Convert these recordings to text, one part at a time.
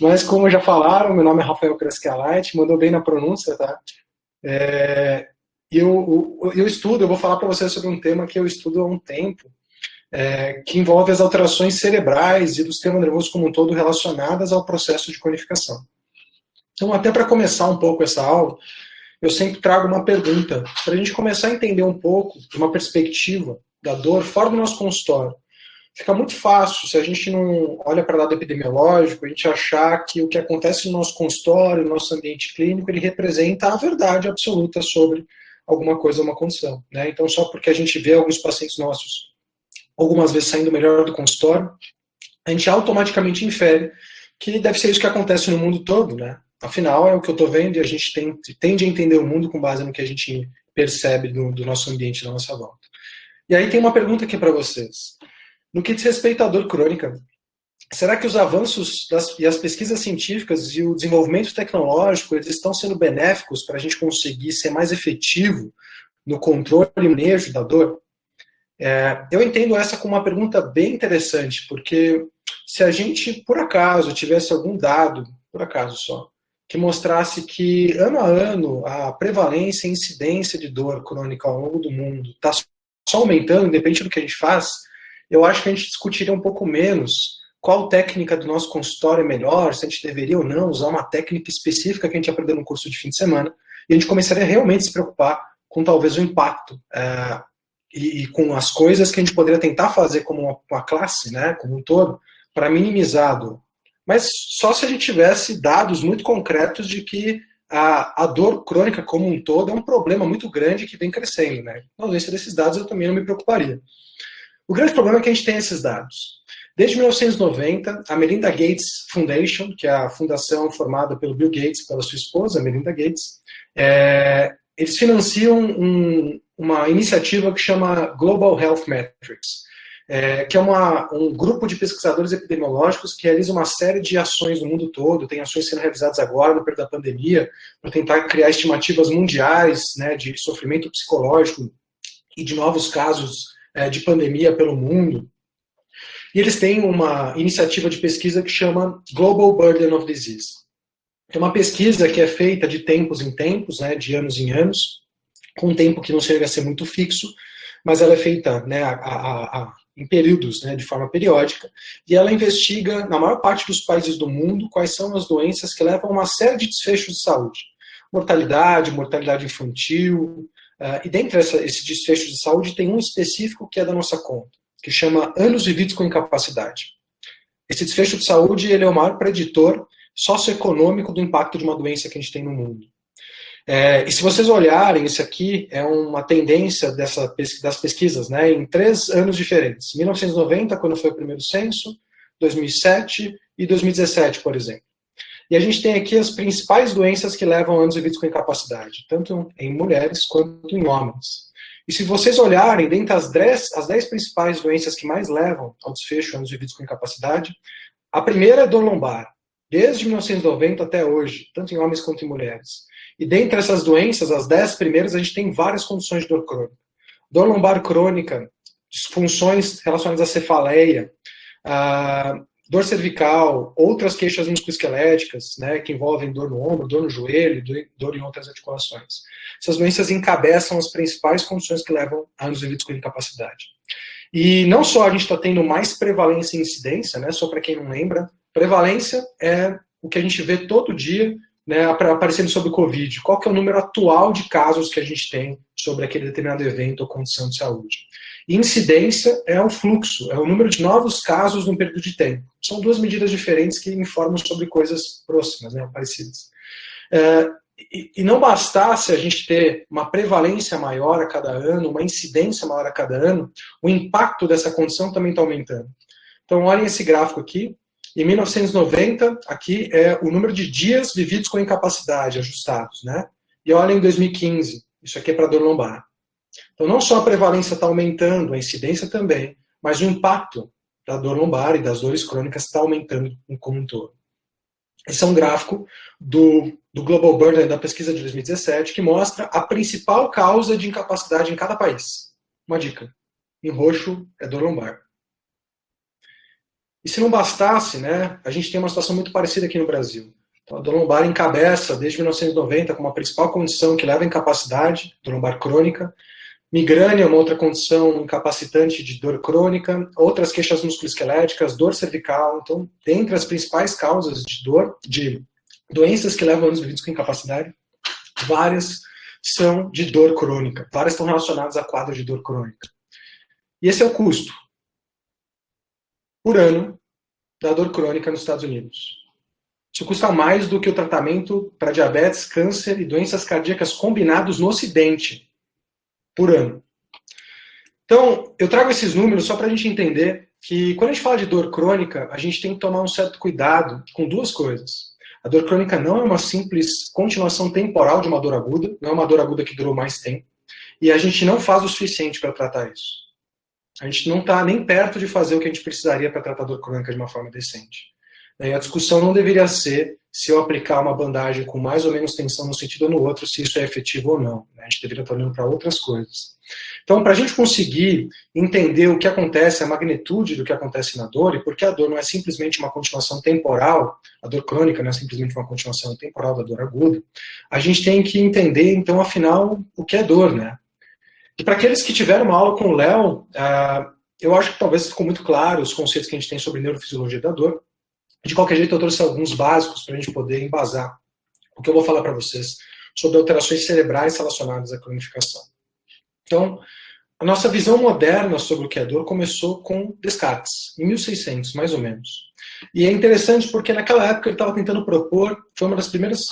Mas como já falaram, meu nome é Rafael Crescalite, mandou bem na pronúncia, tá? Eu estudo, eu vou falar para vocês sobre um tema que eu estudo há um tempo, que envolve as alterações cerebrais e do sistema nervoso como um todo relacionadas ao processo de codificação. Então, até para começar um pouco essa aula, eu sempre trago uma pergunta, para a gente começar a entender um pouco de uma perspectiva da dor fora do nosso consultório. Fica muito fácil, se a gente não olha para o lado epidemiológico, a gente achar que o que acontece no nosso consultório, no nosso ambiente clínico, ele representa a verdade absoluta sobre alguma coisa, uma condição. Né? Então, só porque a gente vê alguns pacientes nossos, algumas vezes saindo melhor do consultório, a gente automaticamente infere que deve ser isso que acontece no mundo todo. Né? Afinal, é o que eu estou vendo e a gente tende a entender o mundo com base no que a gente percebe do nosso ambiente, da nossa volta. E aí tem uma pergunta aqui para vocês. No que diz respeito à dor crônica, será que os avanços e as pesquisas científicas e o desenvolvimento tecnológico eles estão sendo benéficos para a gente conseguir ser mais efetivo no controle e manejo da dor? Eu entendo essa como uma pergunta bem interessante, porque se a gente, por acaso, tivesse algum dado, por acaso só, que mostrasse que, ano a ano, a prevalência e incidência de dor crônica ao longo do mundo está só aumentando, independente do que a gente faz, eu acho que a gente discutiria um pouco menos qual técnica do nosso consultório é melhor, se a gente deveria ou não usar uma técnica específica que a gente aprendeu no curso de fim de semana, e a gente começaria realmente a se preocupar com talvez o impacto e com as coisas que a gente poderia tentar fazer como uma classe, né, como um todo, para minimizar a dor. Mas só se a gente tivesse dados muito concretos de que a dor crônica como um todo é um problema muito grande que vem crescendo. Né? Na ausência desses dados, eu também não me preocuparia. O grande problema é que a gente tem esses dados. Desde 1990, a Melinda Gates Foundation, que é a fundação formada pelo Bill Gates, pela sua esposa, Melinda Gates, eles financiam uma iniciativa que chama Global Health Metrics, que é um grupo de pesquisadores epidemiológicos que realiza uma série de ações no mundo todo, tem ações sendo realizadas agora, no período da pandemia, para tentar criar estimativas mundiais, né, de sofrimento psicológico e de novos casos de pandemia pelo mundo. E eles têm uma iniciativa de pesquisa que chama Global Burden of Disease. É uma pesquisa que é feita de tempos em tempos, né, de anos em anos, com um tempo que não chega a ser muito fixo, mas ela é feita, né, em períodos, né, de forma periódica, e ela investiga, na maior parte dos países do mundo, quais são as doenças que levam a uma série de desfechos de saúde. Mortalidade infantil, e dentre esses desfechos de saúde tem um específico que é da nossa conta, que chama anos vividos com incapacidade. Esse desfecho de saúde ele é o maior preditor socioeconômico do impacto de uma doença que a gente tem no mundo. E se vocês olharem, isso aqui é uma tendência das pesquisas, né, em 3 anos diferentes. 1990, quando foi o primeiro censo, 2007 e 2017, por exemplo. E a gente tem aqui as principais doenças que levam a anos vividos com incapacidade, tanto em mulheres quanto em homens. E se vocês olharem, dentre as 10 principais doenças que mais levam ao desfecho de anos vividos com incapacidade, a primeira é dor lombar, desde 1990 até hoje, tanto em homens quanto em mulheres. E dentre essas doenças, as 10 primeiras, a gente tem várias condições de dor crônica. Dor lombar crônica, disfunções relacionadas à cefaleia, dor cervical, outras queixas musculoesqueléticas, né, que envolvem dor no ombro, dor no joelho, dor em outras articulações. Essas doenças encabeçam as principais condições que levam a anos vividos com incapacidade. E não só a gente está tendo mais prevalência e incidência, né, só para quem não lembra, prevalência é o que a gente vê todo dia, né, aparecendo sobre o Covid. Qual que é o número atual de casos que a gente tem sobre aquele determinado evento ou condição de saúde? E incidência é o fluxo, é o número de novos casos num período de tempo. São 2 medidas diferentes que informam sobre coisas próximas, né, parecidas. E não bastasse a gente ter uma prevalência maior a cada ano, uma incidência maior a cada ano, o impacto dessa condição também está aumentando. Então, olhem esse gráfico aqui. Em 1990, aqui é o número de dias vividos com incapacidade ajustados, né? E olhem em 2015, isso aqui é para dor lombar. Então, não só a prevalência está aumentando, a incidência também, mas o impacto da dor lombar e das dores crônicas está aumentando como um todo. Esse é um gráfico do Global Burden da pesquisa de 2017 que mostra a principal causa de incapacidade em cada país. Uma dica: em roxo é dor lombar. E se não bastasse, né, a gente tem uma situação muito parecida aqui no Brasil. Então, a dor lombar encabeça, desde 1990, como a principal condição que leva à incapacidade, dor lombar crônica. Migrânia é uma outra condição incapacitante de dor crônica, outras queixas musculoesqueléticas, dor cervical. Então, dentre as principais causas de dor, de doenças que levam anos vividos com incapacidade, várias são de dor crônica. Várias estão relacionadas a quadro de dor crônica. E esse é o custo por ano da dor crônica nos Estados Unidos. Isso custa mais do que o tratamento para diabetes, câncer e doenças cardíacas combinados no Ocidente por ano. Então, eu trago esses números só para a gente entender que quando a gente fala de dor crônica, a gente tem que tomar um certo cuidado com duas coisas. A dor crônica não é uma simples continuação temporal de uma dor aguda, não é uma dor aguda que durou mais tempo, e a gente não faz o suficiente para tratar isso. A gente não está nem perto de fazer o que a gente precisaria para tratar a dor crônica de uma forma decente. E a discussão não deveria ser se eu aplicar uma bandagem com mais ou menos tensão num sentido ou no outro, se isso é efetivo ou não. A gente deveria estar olhando para outras coisas. Então, para a gente conseguir entender o que acontece, a magnitude do que acontece na dor, e porque a dor não é simplesmente uma continuação temporal, a dor crônica não é simplesmente uma continuação temporal da dor aguda, a gente tem que entender, então, afinal, o que é dor, né? E para aqueles que tiveram uma aula com o Léo, eu acho que talvez ficou muito claro os conceitos que a gente tem sobre neurofisiologia da dor. De qualquer jeito, eu trouxe alguns básicos para a gente poder embasar o que eu vou falar para vocês sobre alterações cerebrais relacionadas à cronificação. Então, a nossa visão moderna sobre o que é dor começou com Descartes, em 1600, mais ou menos. E é interessante porque naquela época ele estava tentando propor, foi uma das primeiras,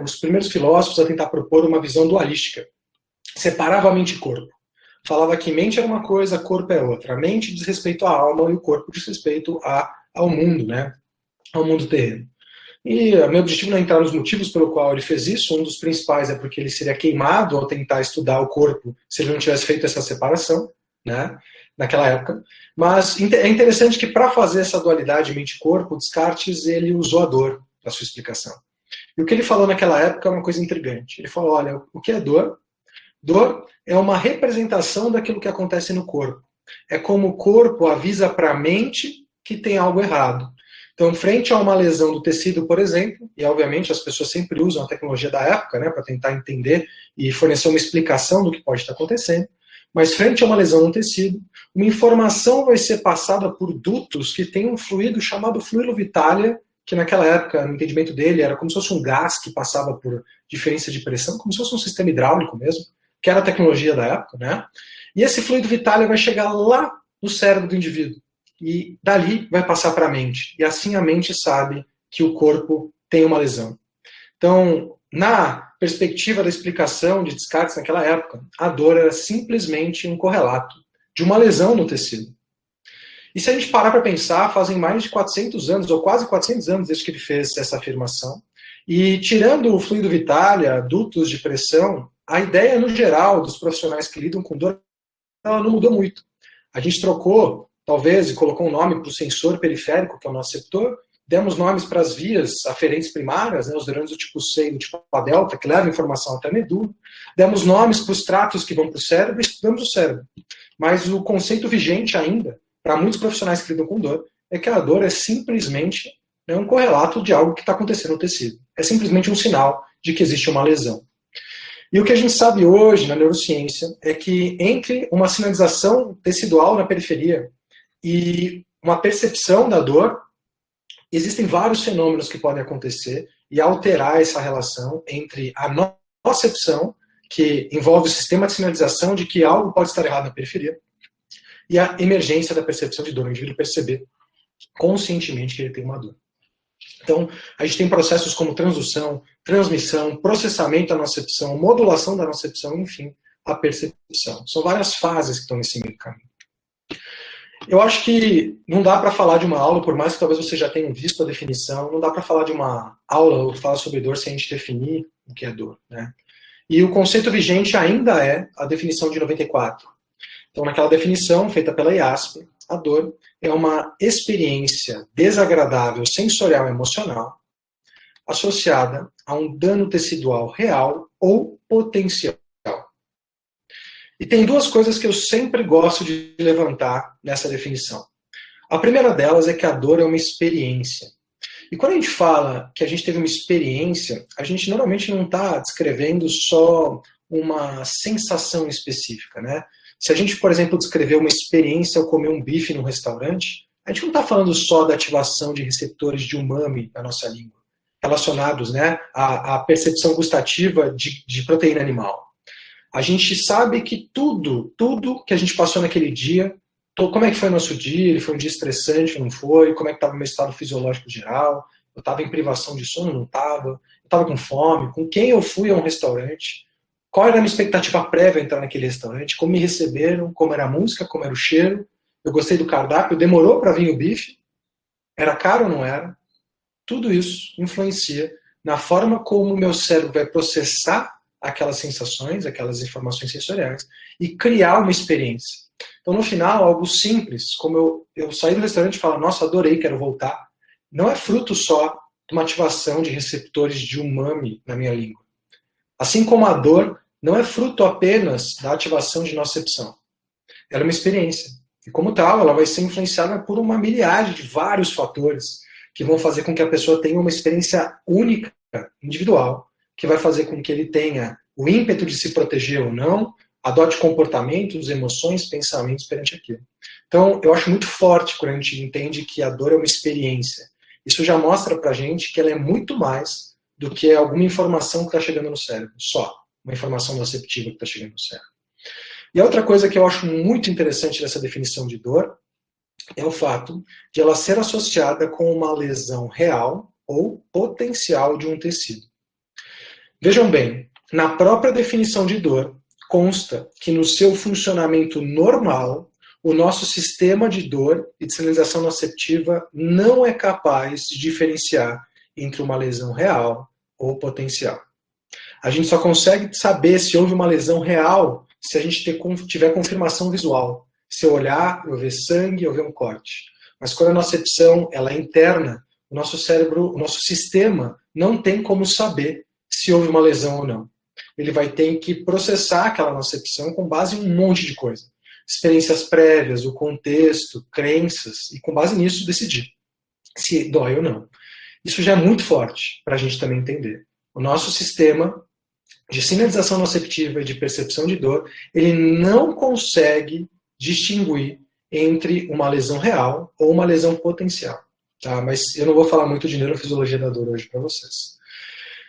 os primeiros filósofos a tentar propor uma visão dualística. Separava a mente e corpo. Falava que mente era uma coisa, corpo é outra. A mente diz respeito à alma e o corpo diz respeito ao mundo, né? Ao mundo terreno. E o meu objetivo não é entrar nos motivos pelo qual ele fez isso. Um dos principais é porque ele seria queimado ao tentar estudar o corpo se ele não tivesse feito essa separação, né? Naquela época. Mas é interessante que para fazer essa dualidade mente-corpo, Descartes ele usou a dor na sua explicação. E o que ele falou naquela época é uma coisa intrigante. Ele falou, olha, o que é dor? Dor é uma representação daquilo que acontece no corpo. É como o corpo avisa para a mente que tem algo errado. Então, frente a uma lesão do tecido, por exemplo, e obviamente as pessoas sempre usam a tecnologia da época, né, para tentar entender e fornecer uma explicação do que pode estar acontecendo, mas frente a uma lesão no tecido, uma informação vai ser passada por dutos que tem um fluido chamado fluido vitalia, que naquela época, no entendimento dele, era como se fosse um gás que passava por diferença de pressão, como se fosse um sistema hidráulico mesmo, que era a tecnologia da época, né? E esse fluido vitalia vai chegar lá no cérebro do indivíduo. E dali vai passar para a mente. E assim a mente sabe que o corpo tem uma lesão. Então, na perspectiva da explicação de Descartes naquela época, a dor era simplesmente um correlato de uma lesão no tecido. E se a gente parar para pensar, fazem mais de 400 anos, ou quase 400 anos desde que ele fez essa afirmação, e tirando o fluido vitalia, dutos de pressão, a ideia no geral dos profissionais que lidam com dor, ela não mudou muito. A gente trocou, talvez, e colocou um nome para o sensor periférico, que é o noceptor, demos nomes para as vias aferentes primárias, né, os neurônios do tipo C e do tipo A delta, que levam informação até a medula, demos nomes para os tratos que vão para o cérebro e estudamos o cérebro. Mas o conceito vigente ainda, para muitos profissionais que lidam com dor, é que a dor é simplesmente um correlato de algo que está acontecendo no tecido. É simplesmente um sinal de que existe uma lesão. E o que a gente sabe hoje na neurociência é que entre uma sinalização tecidual na periferia e uma percepção da dor, existem vários fenômenos que podem acontecer e alterar essa relação entre a nocepção, que envolve o sistema de sinalização de que algo pode estar errado na periferia, e a emergência da percepção de dor, o indivíduo perceber conscientemente que ele tem uma dor. Então, a gente tem processos como transdução, transmissão, processamento da nocepção, modulação da nocepção, enfim, a percepção. São várias fases que estão nesse meio caminho. Eu acho que não dá para falar de uma aula, por mais que talvez você já tenha visto a definição, não dá para falar de uma aula que fala sobre dor sem a gente definir o que é dor, né? E o conceito vigente ainda é a definição de 94. Então, naquela definição feita pela IASP, a dor é uma experiência desagradável sensorial e emocional associada a um dano tecidual real ou potencial. E tem duas coisas que eu sempre gosto de levantar nessa definição. A primeira delas é que a dor é uma experiência. E quando a gente fala que a gente teve uma experiência, a gente normalmente não está descrevendo só uma sensação específica, né? Se a gente, por exemplo, descrever uma experiência ao comer um bife num restaurante, a gente não está falando só da ativação de receptores de umami na nossa língua, relacionados, né, à percepção gustativa de proteína animal. A gente sabe que tudo que a gente passou naquele dia, como é que foi o nosso dia, ele foi um dia estressante, não foi, como é que estava o meu estado fisiológico geral, eu estava em privação de sono, não estava, eu estava com fome, com quem eu fui a um restaurante, qual era a minha expectativa prévia a entrar naquele restaurante, como me receberam, como era a música, como era o cheiro, eu gostei do cardápio, demorou para vir o bife, era caro ou não era, tudo isso influencia na forma como o meu cérebro vai processar aquelas sensações, aquelas informações sensoriais e criar uma experiência. Então, no final, algo simples, como eu saí do restaurante e falo, nossa, adorei, quero voltar, não é fruto só de uma ativação de receptores de umami na minha língua. Assim como a dor não é fruto apenas da ativação de nocicepção. Ela é uma experiência. E como tal, ela vai ser influenciada por uma milhagem de vários fatores que vão fazer com que a pessoa tenha uma experiência única, individual, que vai fazer com que ele tenha o ímpeto de se proteger ou não, adote comportamentos, emoções, pensamentos perante aquilo. Então, eu acho muito forte quando a gente entende que a dor é uma experiência. Isso já mostra pra gente que ela é muito mais do que alguma informação que está chegando no cérebro, só uma informação nociceptiva que está chegando no cérebro. E a outra coisa que eu acho muito interessante dessa definição de dor é o fato de ela ser associada com uma lesão real ou potencial de um tecido. Vejam bem, na própria definição de dor, consta que no seu funcionamento normal, o nosso sistema de dor e de sinalização nociceptiva não é capaz de diferenciar entre uma lesão real ou potencial. A gente só consegue saber se houve uma lesão real se a gente tiver confirmação visual. Se eu olhar, eu ver sangue, eu ver um corte. Mas quando a nocicepção ela é interna, o nosso cérebro, o nosso sistema não tem como saber se houve uma lesão ou não. Ele vai ter que processar aquela nocicepção com base em um monte de coisa. Experiências prévias, o contexto, crenças, e com base nisso decidir se dói ou não. Isso já é muito forte para a gente também entender. O nosso sistema de sinalização nociceptiva e de percepção de dor, ele não consegue distinguir entre uma lesão real ou uma lesão potencial. Tá? Mas eu não vou falar muito de neurofisiologia da dor hoje para vocês.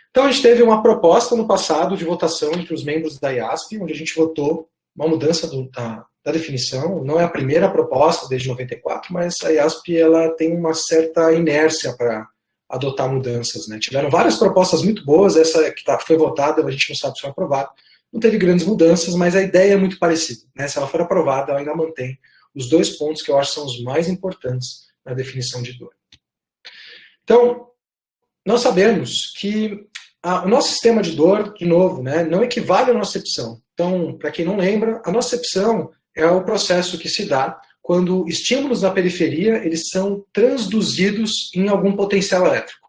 Então a gente teve uma proposta no passado de votação entre os membros da IASP, onde a gente votou uma mudança da definição. Não é a primeira proposta desde 94, mas a IASP ela tem uma certa inércia para adotar mudanças. Né? Tiveram várias propostas muito boas, essa que foi votada, a gente não sabe se foi aprovada. Não teve grandes mudanças, mas a ideia é muito parecida. Né? Se ela for aprovada, ela ainda mantém os dois pontos que eu acho que são os mais importantes na definição de dor. Então, nós sabemos que o nosso sistema de dor, de novo, né, não equivale à nocicepção. Então, para quem não lembra, a nocicepção é o processo que se dá quando estímulos na periferia eles são transduzidos em algum potencial elétrico.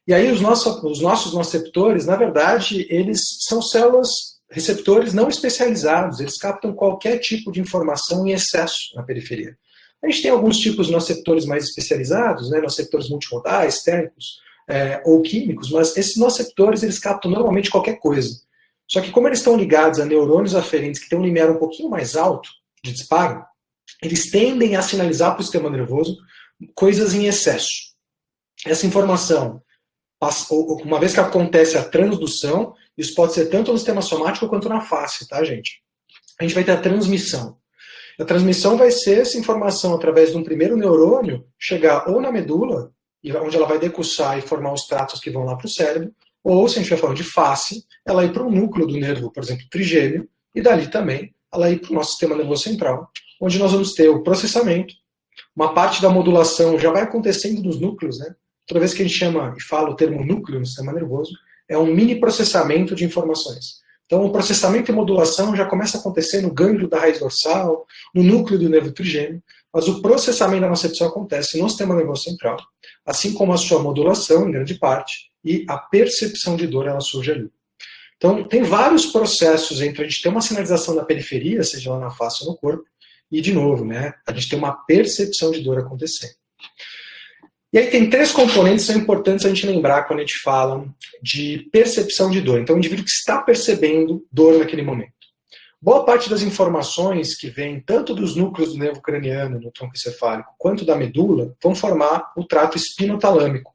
E aí os nossos nociceptores, na verdade, eles são células receptores não especializados, eles captam qualquer tipo de informação em excesso na periferia. A gente tem alguns tipos de nociceptores mais especializados, né, nociceptores multimodais, térmicos, ou químicos, mas esses nociceptores eles captam normalmente qualquer coisa. Só que como eles estão ligados a neurônios aferentes que têm um limiar um pouquinho mais alto de disparo, eles tendem a sinalizar para o sistema nervoso coisas em excesso. Essa informação, uma vez que acontece a transdução, isso pode ser tanto no sistema somático quanto na face, tá, gente? A gente vai ter a transmissão. A transmissão vai ser essa informação através de um primeiro neurônio chegar ou na medula, onde ela vai decussar e formar os tratos que vão lá para o cérebro, ou, se a gente estiver falando de face, ela ir para o núcleo do nervo, por exemplo, trigêmeo, e dali também ela ir para o nosso sistema nervoso central, onde nós vamos ter o processamento, uma parte da modulação já vai acontecendo nos núcleos, né? Toda vez que a gente chama e fala o termo núcleo no sistema nervoso, é um mini processamento de informações. Então, o processamento e modulação já começa a acontecer no gânglio da raiz dorsal, no núcleo do nervo trigêmeo, mas o processamento da nocicepção acontece no sistema nervoso central, assim como a sua modulação, em grande parte, e a percepção de dor, ela surge ali. Então, tem vários processos entre a gente ter uma sinalização na periferia, seja lá na face ou no corpo, e, de novo, né, a gente tem uma percepção de dor acontecendo. E aí tem 3 componentes que são importantes a gente lembrar quando a gente fala de percepção de dor. Então, o indivíduo que está percebendo dor naquele momento. Boa parte das informações que vêm tanto dos núcleos do nervo craniano, no tronco encefálico, quanto da medula, vão formar o trato espinotalâmico.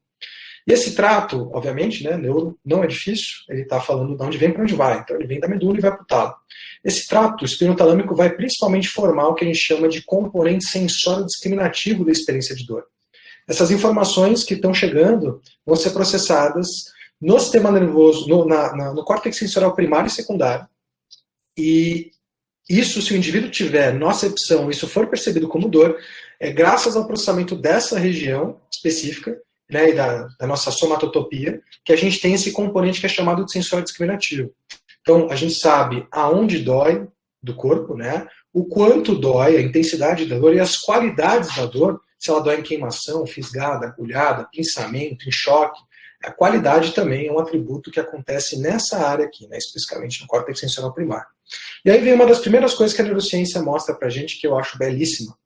E esse trato, obviamente, né, neuro não é difícil, ele está falando de onde vem para onde vai. Então, ele vem da medula e vai para o talo. Esse trato espinotalâmico vai principalmente formar o que a gente chama de componente sensório discriminativo da experiência de dor. Essas informações que estão chegando vão ser processadas no sistema nervoso, no córtex sensorial primário e secundário. E isso, se o indivíduo tiver nocepção, isso for percebido como dor, é graças ao processamento dessa região específica, né, e da nossa somatotopia, que a gente tem esse componente que é chamado de sensório discriminativo. Então, a gente sabe aonde dói do corpo, né, o quanto dói, a intensidade da dor e as qualidades da dor, se ela dói em queimação, fisgada, agulhada, pinçamento, em choque. A qualidade também é um atributo que acontece nessa área aqui, né, especificamente no córtex sensorial primário. E aí vem uma das primeiras coisas que a neurociência mostra pra gente, que eu acho belíssima.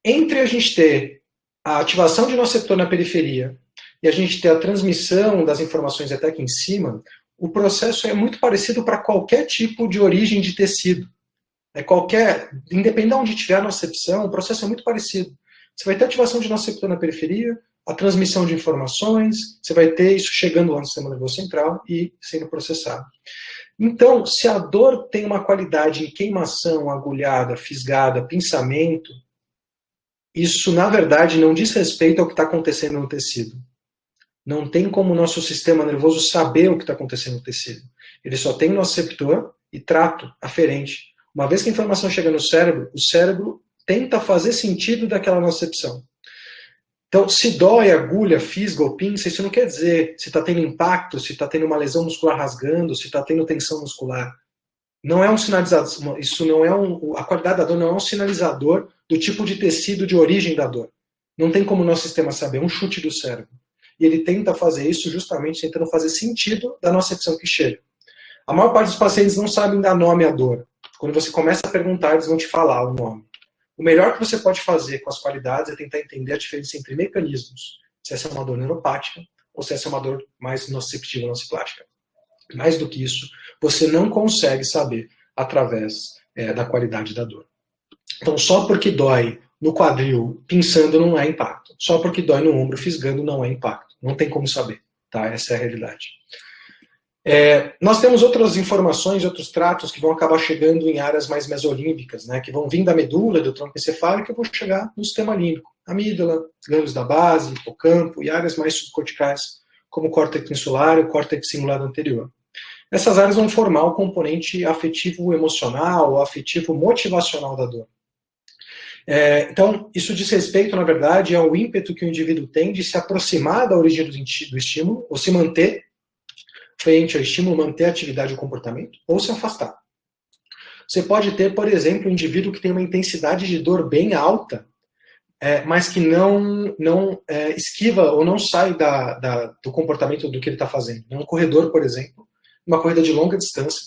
Entre a gente ter a ativação de noceptor na periferia e a gente ter a transmissão das informações até aqui em cima, o processo é muito parecido para qualquer tipo de origem de tecido. Independente de onde tiver a nocepção, o processo é muito parecido. Você vai ter ativação de noceptor na periferia, a transmissão de informações, você vai ter isso chegando lá no sistema nervoso central e sendo processado. Então, se a dor tem uma qualidade em queimação, agulhada, fisgada, pinçamento, isso, na verdade, não diz respeito ao que está acontecendo no tecido. Não tem como o nosso sistema nervoso saber o que está acontecendo no tecido. Ele só tem noceptor e trato aferente. Uma vez que a informação chega no cérebro, o cérebro tenta fazer sentido daquela nocepção. Então, se dói, agulha, fisga ou pinça, isso não quer dizer se está tendo impacto, se está tendo uma lesão muscular rasgando, se está tendo tensão muscular. Não é um sinalizador, isso não é a qualidade da dor não é um sinalizador do tipo de tecido de origem da dor. Não tem como o nosso sistema saber, é um chute do cérebro. E ele tenta fazer isso justamente tentando fazer sentido da nocepção que chega. A maior parte dos pacientes não sabem dar nome à dor. Quando você começa a perguntar, eles vão te falar o nome. O melhor que você pode fazer com as qualidades é tentar entender a diferença entre mecanismos. Se essa é uma dor neuropática ou se essa é uma dor mais noceptiva, nociplática. Mais do que isso, você não consegue saber através da qualidade da dor. Então, só porque dói no quadril pinçando não é impacto. Só porque dói no ombro fisgando não é impacto. Não tem como saber. Tá? Essa é a realidade. Nós temos outras informações, outros tratos que vão acabar chegando em áreas mais mesolímbicas, né, que vão vir da medula, do tronco encefálico, e vão chegar no sistema límbico. Amígdala, gânglios da base, hipocampo e áreas mais subcorticais, como o córtex insular e o córtex cingulado anterior. Essas áreas vão formar o componente afetivo-emocional ou afetivo-motivacional da dor. Então, isso diz respeito, na verdade, ao ímpeto que o indivíduo tem de se aproximar da origem do estímulo, ou se manter frente ao estímulo, manter a atividade e o comportamento, ou se afastar. Você pode ter, por exemplo, um indivíduo que tem uma intensidade de dor bem alta, mas que não esquiva ou não sai do comportamento do que ele está fazendo. Um corredor, por exemplo, uma corrida de longa distância,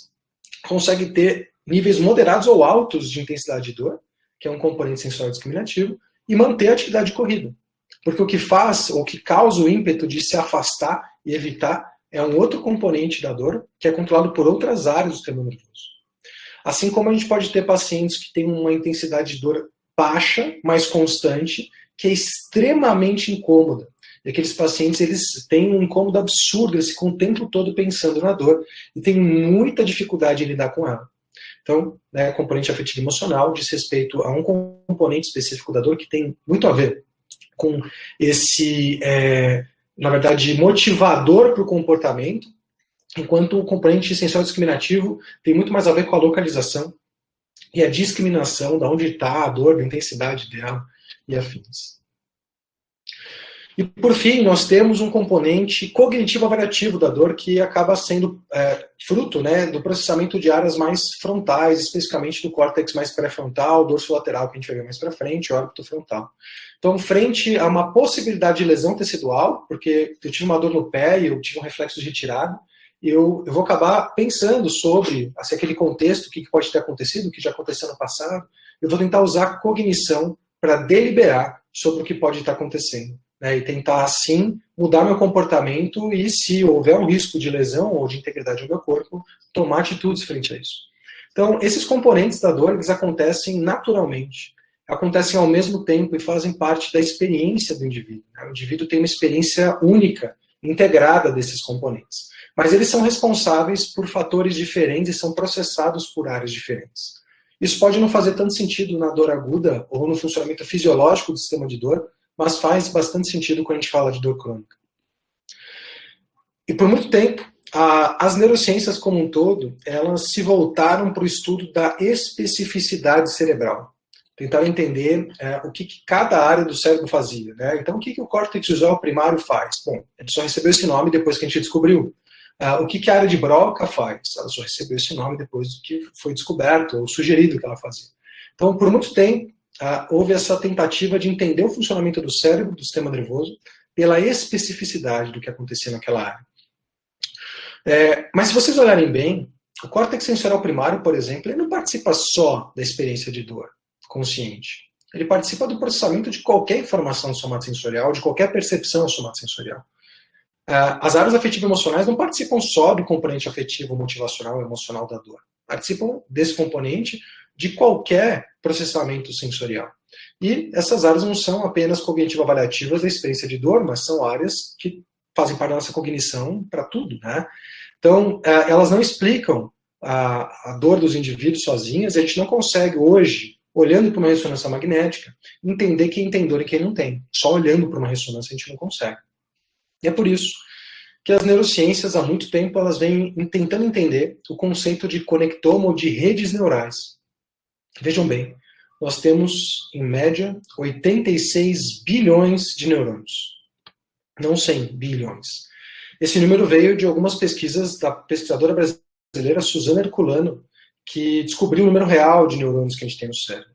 consegue ter níveis moderados ou altos de intensidade de dor, que é um componente sensório discriminativo, e manter a atividade de corrida. Porque o que faz, ou que causa o ímpeto de se afastar e evitar, é um outro componente da dor, que é controlado por outras áreas do sistema nervoso. Assim como a gente pode ter pacientes que têm uma intensidade de dor baixa, mas constante, que é extremamente incômoda. E aqueles pacientes, eles têm um incômodo absurdo, eles ficam o tempo todo pensando na dor, e têm muita dificuldade em lidar com ela. Então, componente afetivo emocional diz respeito a um componente específico da dor que tem muito a ver com esse, na verdade, motivador para o comportamento, enquanto o componente sensório discriminativo tem muito mais a ver com a localização e a discriminação, de onde está a dor, da intensidade dela e afins. E, por fim, nós temos um componente cognitivo-avaliativo da dor que acaba sendo fruto, né, do processamento de áreas mais frontais, especificamente do córtex mais pré-frontal, dorsolateral, que a gente vai ver mais para frente, órbito frontal. Então, frente a uma possibilidade de lesão tecidual, porque eu tive uma dor no pé e eu tive um reflexo de retirada, eu vou acabar pensando sobre assim, aquele contexto, o que pode ter acontecido, o que já aconteceu no passado. Eu vou tentar usar a cognição para deliberar sobre o que pode estar acontecendo, né, e tentar, assim, mudar meu comportamento e, se houver um risco de lesão ou de integridade do meu corpo, tomar atitudes frente a isso. Então, esses componentes da dor, eles acontecem naturalmente, acontecem ao mesmo tempo e fazem parte da experiência do indivíduo, né? O indivíduo tem uma experiência única, integrada desses componentes. Mas eles são responsáveis por fatores diferentes e são processados por áreas diferentes. Isso pode não fazer tanto sentido na dor aguda ou no funcionamento fisiológico do sistema de dor, mas faz bastante sentido quando a gente fala de dor crônica. E por muito tempo, as neurociências como um todo, elas se voltaram para o estudo da especificidade cerebral. Tentaram entender o que cada área do cérebro fazia, né? Então, o que o córtex visual primário faz? Bom, ele só recebeu esse nome depois que a gente descobriu. O que a área de Broca faz? Ela só recebeu esse nome depois do que foi descoberto ou sugerido que ela fazia. Então, por muito tempo, houve essa tentativa de entender o funcionamento do cérebro, do sistema nervoso, pela especificidade do que acontecia naquela área. Mas se vocês olharem bem, o córtex sensorial primário, por exemplo, ele não participa só da experiência de dor consciente. Ele participa do processamento de qualquer informação somatosensorial, de qualquer percepção somatosensorial. As áreas afetivo-emocionais não participam só do componente afetivo, motivacional e emocional da dor. Participam desse componente de qualquer processamento sensorial. E essas áreas não são apenas cognitivo-avaliativas da experiência de dor, mas são áreas que fazem parte da nossa cognição para tudo, né? Então, elas não explicam a dor dos indivíduos sozinhas, e a gente não consegue hoje, olhando para uma ressonância magnética, entender quem tem dor e quem não tem. Só olhando para uma ressonância a gente não consegue. E é por isso que as neurociências, há muito tempo, elas vêm tentando entender o conceito de conectoma ou de redes neurais. Vejam bem, nós temos, em média, 86 bilhões de neurônios. Não 100 bilhões. Esse número veio de algumas pesquisas da pesquisadora brasileira Suzana Herculano, que descobriu o número real de neurônios que a gente tem no cérebro.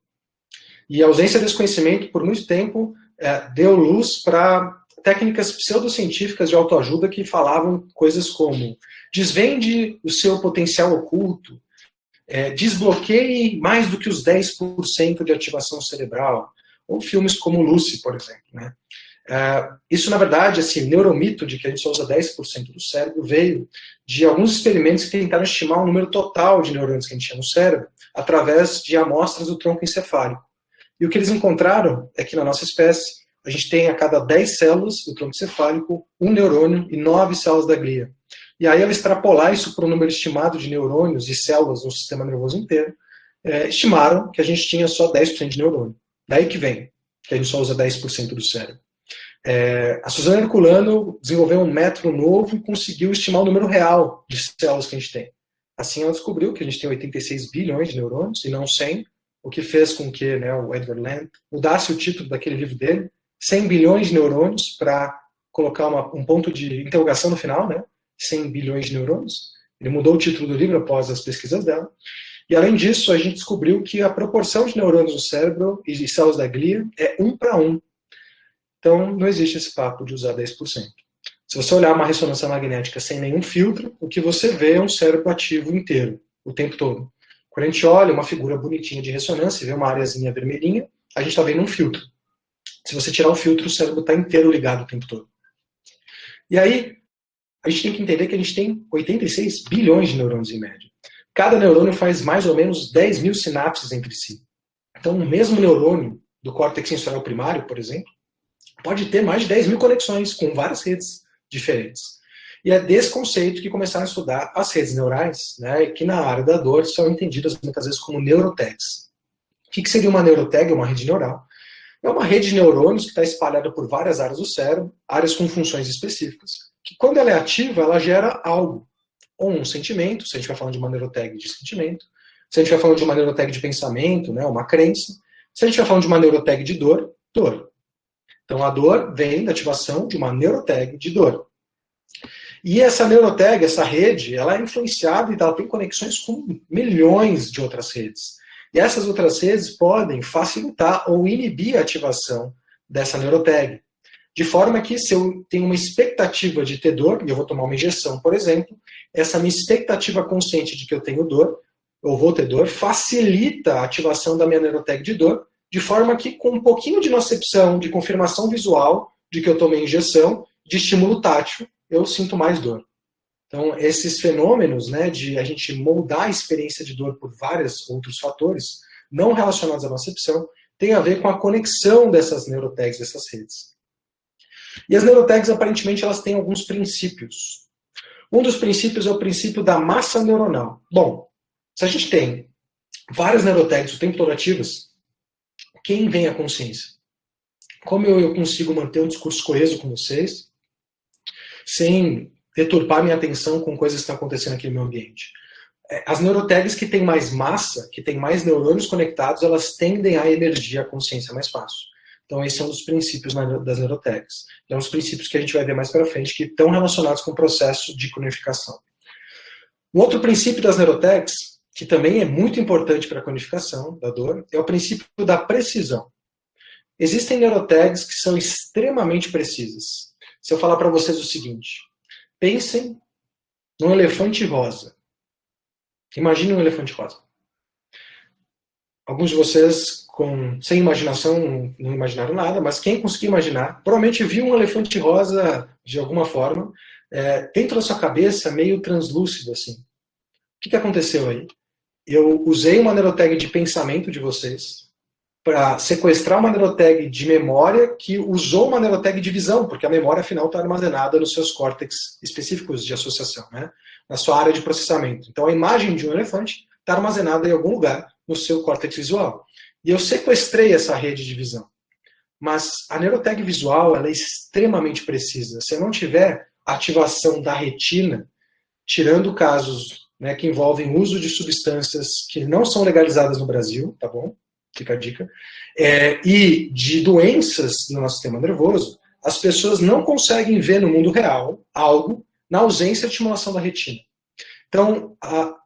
E a ausência desse conhecimento, por muito tempo, deu luz para técnicas pseudocientíficas de autoajuda que falavam coisas como: desvende o seu potencial oculto, desbloqueie mais do que os 10% de ativação cerebral, ou filmes como Lucy, por exemplo, né? Isso, na verdade, esse neuromito de que a gente só usa 10% do cérebro veio de alguns experimentos que tentaram estimar o número total de neurônios que a gente tinha no cérebro através de amostras do tronco encefálico. E o que eles encontraram é que na nossa espécie a gente tem a cada 10 células do tronco encefálico um neurônio e 9 células da glia. E aí, ao extrapolar isso para o número estimado de neurônios e células no sistema nervoso inteiro, estimaram que a gente tinha só 10% de neurônio. Daí que vem, que a gente só usa 10% do cérebro. A Suzana Herculano desenvolveu um método novo e conseguiu estimar o número real de células que a gente tem. Assim, ela descobriu que a gente tem 86 bilhões de neurônios e não 100, o que fez com que o Edward Land mudasse o título daquele livro dele, 100 bilhões de neurônios, para colocar um ponto de interrogação no final, né? 100 bilhões de neurônios. Ele mudou o título do livro após as pesquisas dela. E, além disso, a gente descobriu que a proporção de neurônios no cérebro e de células da glia é 1 para 1. Então, não existe esse papo de usar 10%. Se você olhar uma ressonância magnética sem nenhum filtro, o que você vê é um cérebro ativo inteiro, o tempo todo. Quando a gente olha uma figura bonitinha de ressonância e vê uma areazinha vermelhinha, a gente está vendo um filtro. Se você tirar o filtro, o cérebro está inteiro ligado o tempo todo. E aí, a gente tem que entender que a gente tem 86 bilhões de neurônios em média. Cada neurônio faz mais ou menos 10 mil sinapses entre si. Então, o mesmo neurônio do córtex sensorial primário, por exemplo, pode ter mais de 10 mil conexões com várias redes diferentes. E é desse conceito que começaram a estudar as redes neurais, né, que na área da dor são entendidas muitas vezes como neurotags. O que seria uma neurotag, uma rede neural? É uma rede de neurônios que está espalhada por várias áreas do cérebro, áreas com funções específicas, que quando ela é ativa, ela gera algo, ou um sentimento, se a gente vai falando de uma neurotag de sentimento, se a gente vai falando de uma neurotag de pensamento, né, uma crença, se a gente vai falando de uma neurotag de dor, dor. Então, a dor vem da ativação de uma neurotag de dor. E essa neurotag, essa rede, ela é influenciada e ela tem conexões com milhões de outras redes. E essas outras redes podem facilitar ou inibir a ativação dessa neurotag. De forma que, se eu tenho uma expectativa de ter dor, e eu vou tomar uma injeção, por exemplo, essa minha expectativa consciente de que eu tenho dor, eu vou ter dor, facilita a ativação da minha neurotag de dor, de forma que, com um pouquinho de nocepção, de confirmação visual de que eu tomei injeção, de estímulo tátil, eu sinto mais dor. Então, esses fenômenos, né, de a gente moldar a experiência de dor por vários outros fatores, não relacionados à nocepção, tem a ver com a conexão dessas neurotags, dessas redes. E as neurotags, aparentemente, elas têm alguns princípios. Um dos princípios é o princípio da massa neuronal. Bom, se a gente tem várias neurotags o tempo todo ativas, quem vem à consciência? Como eu consigo manter um discurso coeso com vocês, sem deturpar minha atenção com coisas que estão acontecendo aqui no meu ambiente? As neurotags que têm mais massa, que têm mais neurônios conectados, elas tendem a emergir a consciência mais fácil. Então, esse é um dos princípios das neurotags. É um dos princípios que a gente vai ver mais para frente, que estão relacionados com o processo de codificação. Um outro princípio das neurotags, que também é muito importante para a codificação da dor, é o princípio da precisão. Existem neurotags que são extremamente precisas. Se eu falar para vocês o seguinte, pensem num elefante rosa. Imagine um elefante rosa. Alguns de vocês, sem imaginação, não imaginaram nada, mas quem conseguiu imaginar, provavelmente viu um elefante rosa de alguma forma, dentro da sua cabeça, meio translúcido assim. O que aconteceu aí? Eu usei uma neurotag de pensamento de vocês para sequestrar uma neurotag de memória que usou uma neurotag de visão, porque a memória, afinal, está armazenada nos seus córtex específicos de associação, né? Na sua área de processamento. Então, a imagem de um elefante está armazenada em algum lugar no seu córtex visual. E eu sequestrei essa rede de visão. Mas a neurotag visual ela é extremamente precisa. Se eu não tiver ativação da retina, tirando casos, né, que envolvem uso de substâncias que não são legalizadas no Brasil, tá bom? Fica a dica. E de doenças no nosso sistema nervoso, as pessoas não conseguem ver no mundo real algo na ausência de estimulação da retina. Então,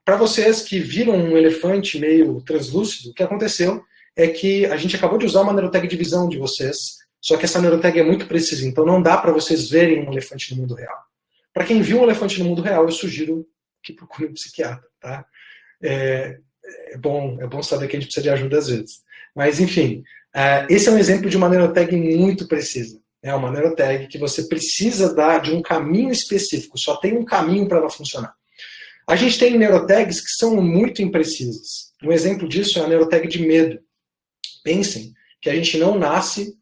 para vocês que viram um elefante meio translúcido, o que aconteceu é que a gente acabou de usar uma neurotag de visão de vocês, só que essa neurotag é muito precisa, então não dá para vocês verem um elefante no mundo real. Para quem viu um elefante no mundo real, eu sugiro que procure um psiquiatra, tá? É bom saber que a gente precisa de ajuda às vezes. Mas, enfim, esse é um exemplo de uma neurotag muito precisa. É uma neurotag que você precisa dar de um caminho específico, só tem um caminho para ela funcionar. A gente tem neurotags que são muito imprecisas. Um exemplo disso é a neurotag de medo. Pensem que a gente não nasce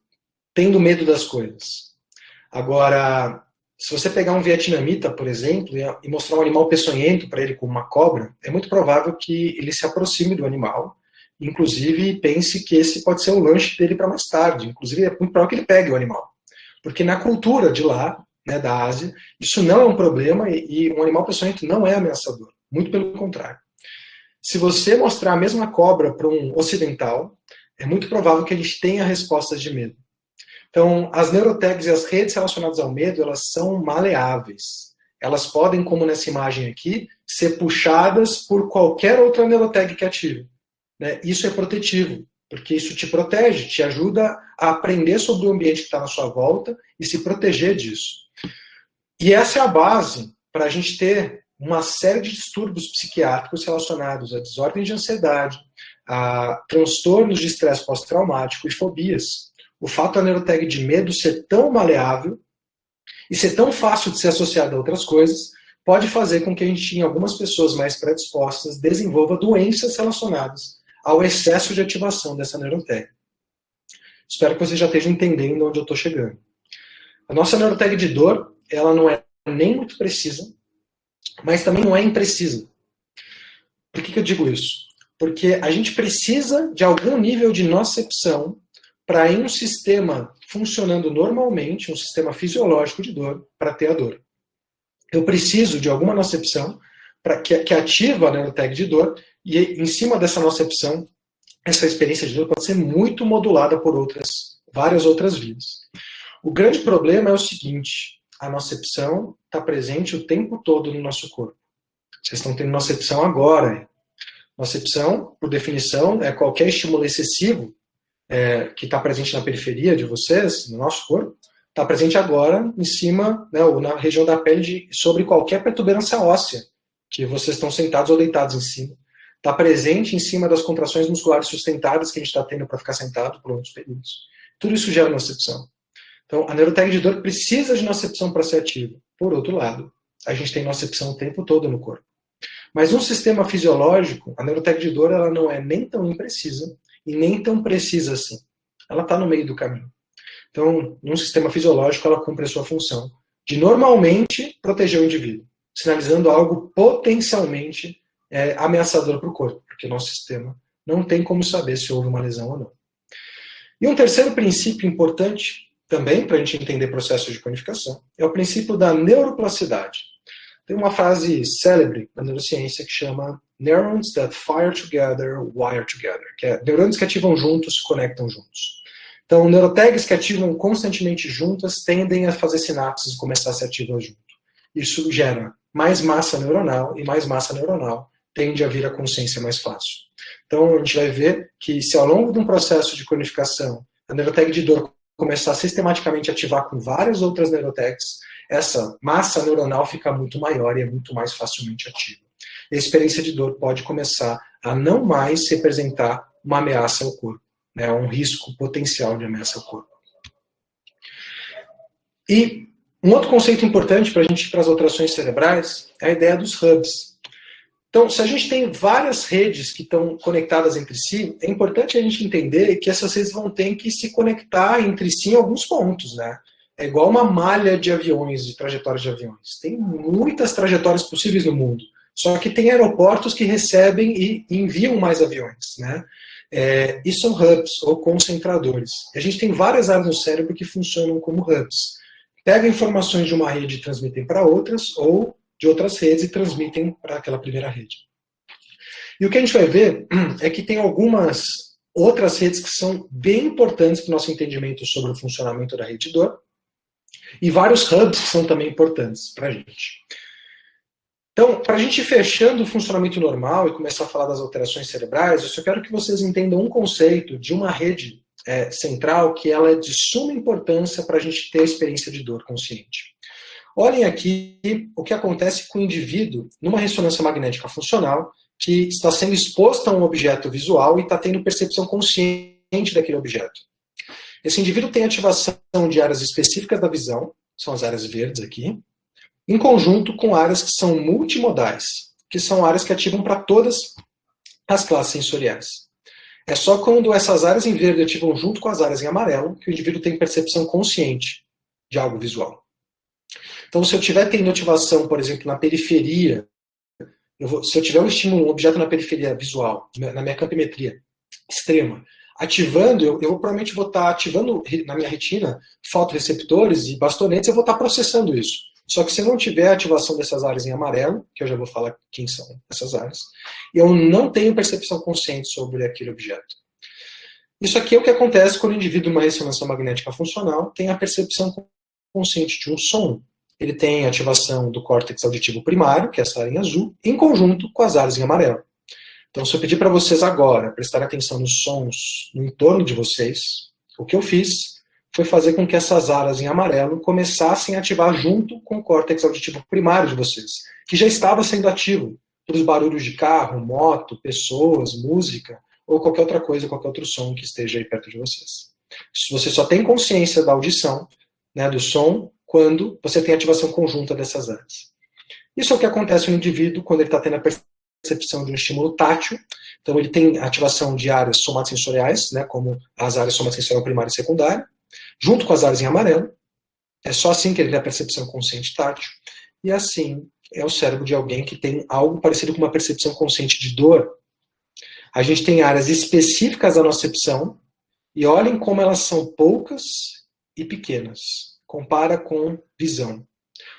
tendo medo das coisas. Agora, se você pegar um vietnamita, por exemplo, e mostrar um animal peçonhento para ele como uma cobra, é muito provável que ele se aproxime do animal, inclusive pense que esse pode ser o lanche dele para mais tarde. Inclusive, é muito provável que ele pegue o animal. Porque na cultura de lá, né, da Ásia, isso não é um problema e um animal peçonhento não é ameaçador. Muito pelo contrário. Se você mostrar a mesma cobra para um ocidental, é muito provável que a gente tenha respostas de medo. Então, as neurotags e as redes relacionadas ao medo, elas são maleáveis. Elas podem, como nessa imagem aqui, ser puxadas por qualquer outra neurotag que ative. Né? Isso é protetivo, porque isso te protege, te ajuda a aprender sobre o ambiente que está na sua volta e se proteger disso. E essa é a base para a gente ter uma série de distúrbios psiquiátricos relacionados a desordem de ansiedade, a transtornos de estresse pós-traumático e fobias. O fato da neurotag de medo ser tão maleável e ser tão fácil de ser associada a outras coisas pode fazer com que a gente, em algumas pessoas mais predispostas, desenvolva doenças relacionadas ao excesso de ativação dessa neurotag. Espero que vocês já estejam entendendo onde eu estou chegando. A nossa neurotag de dor, ela não é nem muito precisa, mas também não é imprecisa. Por que eu digo isso? Porque a gente precisa de algum nível de nocepção para, em um sistema funcionando normalmente, um sistema fisiológico de dor, para ter a dor. Eu preciso de alguma nocepção que ativa a neurotag de dor, e em cima dessa nocepção, essa experiência de dor pode ser muito modulada por várias outras vias. O grande problema é o seguinte: a nocepção está presente o tempo todo no nosso corpo. Vocês estão tendo nocepção agora. Nocepção, por definição, é qualquer estímulo excessivo que está presente na periferia de vocês, no nosso corpo, Está presente agora em cima, né, ou na região da pele, sobre qualquer protuberância óssea que vocês estão sentados ou deitados em cima. Está presente em cima das contrações musculares sustentadas que a gente está tendo para ficar sentado por longos períodos. Tudo isso gera nocecepção. Então, a neurotag de dor precisa de nocecepção para ser ativa. Por outro lado, a gente tem nocecepção o tempo todo no corpo. Mas no sistema fisiológico, a neurotag de dor ela não é nem tão imprecisa e nem tão precisa assim. Ela está no meio do caminho. Então, num sistema fisiológico, ela cumpre a sua função de normalmente proteger o indivíduo, sinalizando algo potencialmente ameaçador para o corpo, porque o nosso sistema não tem como saber se houve uma lesão ou não. E um terceiro princípio importante, também para a gente entender processos de codificação, é o princípio da neuroplasticidade. Tem uma frase célebre na neurociência que chama Neurons that fire together, wire together, que é neurônios que ativam juntos, se conectam juntos. Então, neurotags que ativam constantemente juntas tendem a fazer sinapses e começar a se ativar junto. Isso gera mais massa neuronal, e mais massa neuronal tende a vir a consciência mais fácil. Então, a gente vai ver que se ao longo de um processo de codificação a neurotag de dor começar a sistematicamente ativar com várias outras neurotags, essa massa neuronal fica muito maior e é muito mais facilmente ativa. E a experiência de dor pode começar a não mais representar uma ameaça ao corpo, né, um risco potencial de ameaça ao corpo. E um outro conceito importante para a gente ir para as alterações cerebrais é a ideia dos hubs. Então, se a gente tem várias redes que estão conectadas entre si, é importante a gente entender que essas redes vão ter que se conectar entre si em alguns pontos, né? É igual uma malha de aviões, de trajetórias de aviões. Tem muitas trajetórias possíveis no mundo, só que tem aeroportos que recebem e enviam mais aviões, né? E são hubs, ou concentradores. A gente tem várias áreas no cérebro que funcionam como hubs. Pegam informações de uma rede e transmitem para outras, ou de outras redes e transmitem para aquela primeira rede. E o que a gente vai ver é que tem algumas outras redes que são bem importantes para o nosso entendimento sobre o funcionamento da rede de dor, e vários hubs que são também importantes para a gente. Então, para a gente ir fechando o funcionamento normal e começar a falar das alterações cerebrais, eu só quero que vocês entendam um conceito de uma rede central que ela é de suma importância para a gente ter a experiência de dor consciente. Olhem aqui o que acontece com o indivíduo numa ressonância magnética funcional que está sendo exposto a um objeto visual e está tendo percepção consciente daquele objeto. Esse indivíduo tem ativação de áreas específicas da visão, são as áreas verdes aqui, em conjunto com áreas que são multimodais, que são áreas que ativam para todas as classes sensoriais. É só quando essas áreas em verde ativam junto com as áreas em amarelo que o indivíduo tem percepção consciente de algo visual. Então, se eu estiver tendo ativação, por exemplo, na periferia, se eu tiver um estímulo, um objeto na periferia visual, na minha campimetria extrema, ativando, eu provavelmente vou estar ativando na minha retina fotorreceptores e bastonetes, eu vou estar processando isso. Só que se eu não tiver ativação dessas áreas em amarelo, que eu já vou falar quem são essas áreas, eu não tenho percepção consciente sobre aquele objeto. Isso aqui é o que acontece quando o indivíduo numa ressonância magnética funcional tem a percepção consciente de um som. Ele tem ativação do córtex auditivo primário, que é essa área em azul, em conjunto com as áreas em amarelo. Então, se eu pedir para vocês agora prestarem atenção nos sons no entorno de vocês, o que eu fiz foi fazer com que essas áreas em amarelo começassem a ativar junto com o córtex auditivo primário de vocês, que já estava sendo ativo pelos barulhos de carro, moto, pessoas, música, ou qualquer outra coisa, qualquer outro som que esteja aí perto de vocês. Você só tem consciência da audição, né, do som, quando você tem ativação conjunta dessas áreas. Isso é o que acontece no indivíduo quando ele está tendo a percepção de um estímulo tátil. Então ele tem ativação de áreas somatosensoriais, né, como as áreas somatosensorial primária e secundária, junto com as áreas em amarelo. É só assim que ele tem a percepção consciente tátil. E assim é o cérebro de alguém que tem algo parecido com uma percepção consciente de dor. A gente tem áreas específicas da nocecepção, e olhem como elas são poucas e pequenas. Compara com visão.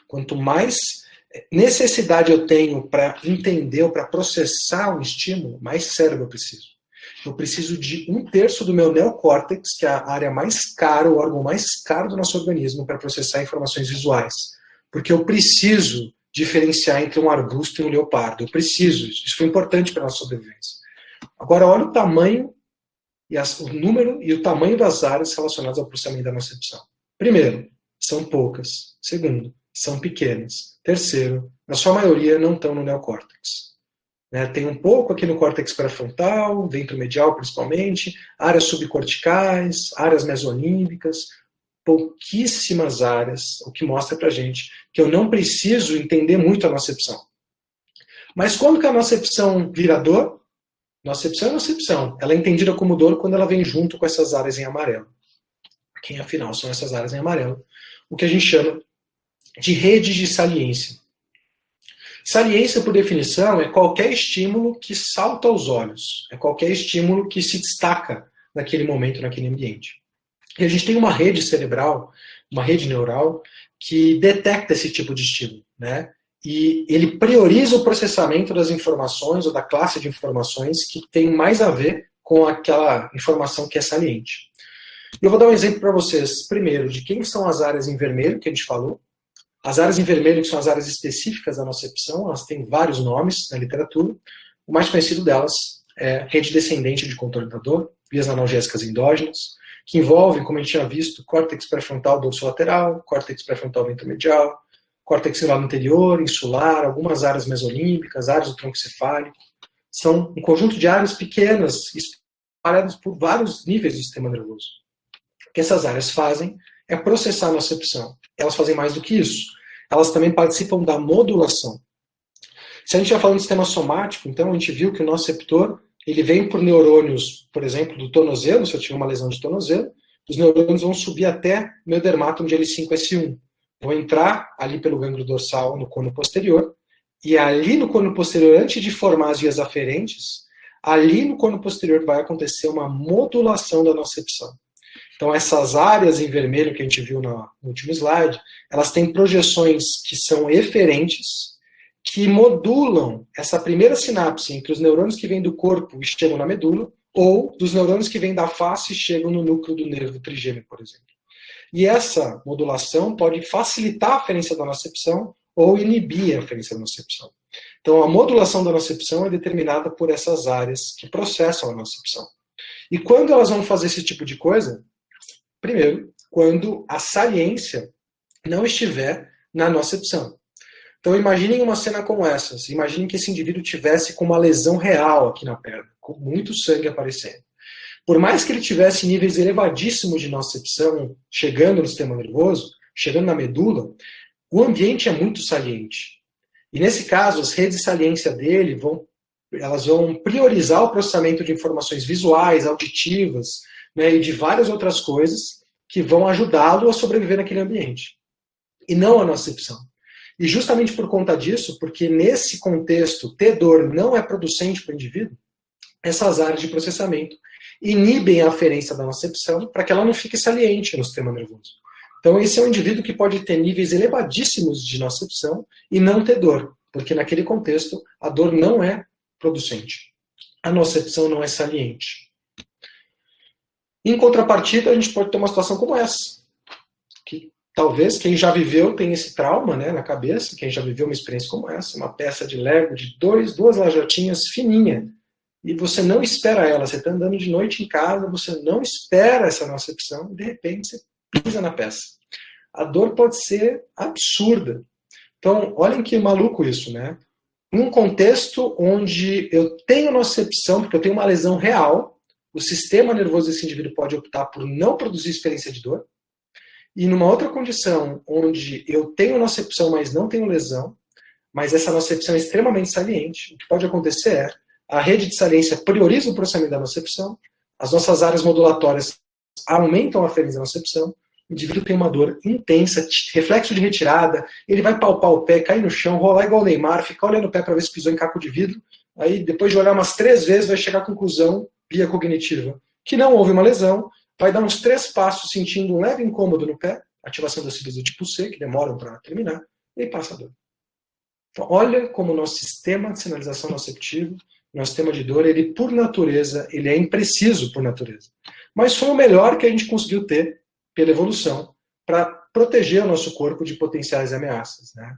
Quanto mais necessidade eu tenho para entender ou para processar um estímulo, mais cérebro eu preciso. Eu preciso de 1/3 do meu neocórtex, que é a área mais cara, o órgão mais caro do nosso organismo, para processar informações visuais. Porque eu preciso diferenciar entre um arbusto e um leopardo. Eu preciso isso. Isso foi importante para a nossa sobrevivência. Agora, olha o tamanho, o número e o tamanho das áreas relacionadas ao processamento da nocecepção. Primeiro, São poucas. Segundo, são pequenas. Terceiro, na sua maioria não estão no neocórtex. Tem um pouco aqui no córtex pré-frontal, ventromedial principalmente, áreas subcorticais, áreas mesolímbicas, pouquíssimas áreas, o que mostra pra gente que eu não preciso entender muito a nocepção. Mas quando que a nocepção vira dor? Nocepção é nocepção. Ela é entendida como dor quando ela vem junto com essas áreas em amarelo. Quem afinal são essas áreas em amarelo? O que a gente chama de redes de saliência. Saliência, por definição, é qualquer estímulo que salta aos olhos. É qualquer estímulo que se destaca naquele momento, naquele ambiente. E a gente tem uma rede cerebral, uma rede neural, que detecta esse tipo de estímulo, né? E ele prioriza o processamento das informações ou da classe de informações que tem mais a ver com aquela informação que é saliente. Eu vou dar um exemplo para vocês, primeiro, de quem são as áreas em vermelho que a gente falou. As áreas em vermelho, que são as áreas específicas da nocepção, elas têm vários nomes na literatura. O mais conhecido delas é rede descendente de controle da dor, vias analgésicas endógenas, que envolvem, como a gente tinha visto, córtex pré-frontal dorsolateral, córtex pré-frontal ventromedial, córtex cerebral anterior, insular, algumas áreas mesolímbicas, áreas do tronco cefálico. São um conjunto de áreas pequenas, espalhadas por vários níveis do sistema nervoso. O que essas áreas fazem é processar a nocepção. Elas fazem mais do que isso. Elas também participam da modulação. Se a gente já falando de sistema somático, então a gente viu que o noceptor ele vem por neurônios, por exemplo, do tornozelo, se eu tiver uma lesão de tornozelo, os neurônios vão subir até o meu dermátomo de L5-S1. Vão entrar ali pelo gânglio dorsal no cono posterior, e ali no cono posterior, antes de formar as vias aferentes, ali no cono posterior vai acontecer uma modulação da nocepção. Então, essas áreas em vermelho que a gente viu no último slide, elas têm projeções que são eferentes, que modulam essa primeira sinapse entre os neurônios que vêm do corpo e chegam na medula, ou dos neurônios que vêm da face e chegam no núcleo do nervo trigêmeo, por exemplo. E essa modulação pode facilitar a aferência da nocepção ou inibir a aferência da nocepção. Então, a modulação da nocepção é determinada por essas áreas que processam a nocepção. E quando elas vão fazer esse tipo de coisa? Primeiro, quando a saliência não estiver na nocepção. Então, imaginem uma cena como essa. Imaginem que esse indivíduo tivesse com uma lesão real aqui na perna, com muito sangue aparecendo. Por mais que ele tivesse níveis elevadíssimos de nocepção chegando no sistema nervoso, chegando na medula, o ambiente é muito saliente. E nesse caso, as redes de saliência dele elas vão priorizar o processamento de informações visuais, auditivas, né, e de várias outras coisas que vão ajudá-lo a sobreviver naquele ambiente. E não a nocepção. E justamente por conta disso, porque nesse contexto ter dor não é producente para o indivíduo, essas áreas de processamento inibem a aferência da nocepção para que ela não fique saliente no sistema nervoso. Então esse é um indivíduo que pode ter níveis elevadíssimos de nocepção e não ter dor, porque naquele contexto a dor não é producente. A nocepção não é saliente. Em contrapartida, a gente pode ter uma situação como essa, que talvez quem já viveu tenha esse trauma, né, na cabeça, quem já viveu uma experiência como essa, uma peça de Lego de duas lajotinhas fininha, e você não espera ela, você está andando de noite em casa, você não espera essa nocepção, e de repente você pisa na peça. A dor pode ser absurda. Então, olhem que maluco isso, né? Num contexto onde eu tenho nocepção, porque eu tenho uma lesão real, o sistema nervoso desse indivíduo pode optar por não produzir experiência de dor. E numa outra condição, onde eu tenho nocepção, mas não tenho lesão, mas essa nocepção é extremamente saliente, o que pode acontecer é a rede de saliência prioriza o processamento da nocepção, as nossas áreas modulatórias aumentam a aferência da nocepção, o indivíduo tem uma dor intensa, reflexo de retirada, ele vai palpar o pé, cair no chão, rolar igual o Neymar, ficar olhando o pé para ver se pisou em caco de vidro, aí depois de olhar umas 3 vezes vai chegar à conclusão, via cognitiva, que não houve uma lesão, vai dar uns 3 passos sentindo um leve incômodo no pé, ativação das fibras do tipo C, que demoram para terminar, e aí passa a dor. Então, olha como o nosso sistema de sinalização noceptivo, nosso sistema de dor, ele por natureza, ele é impreciso por natureza. Mas foi o melhor que a gente conseguiu ter pela evolução para proteger o nosso corpo de potenciais ameaças, né?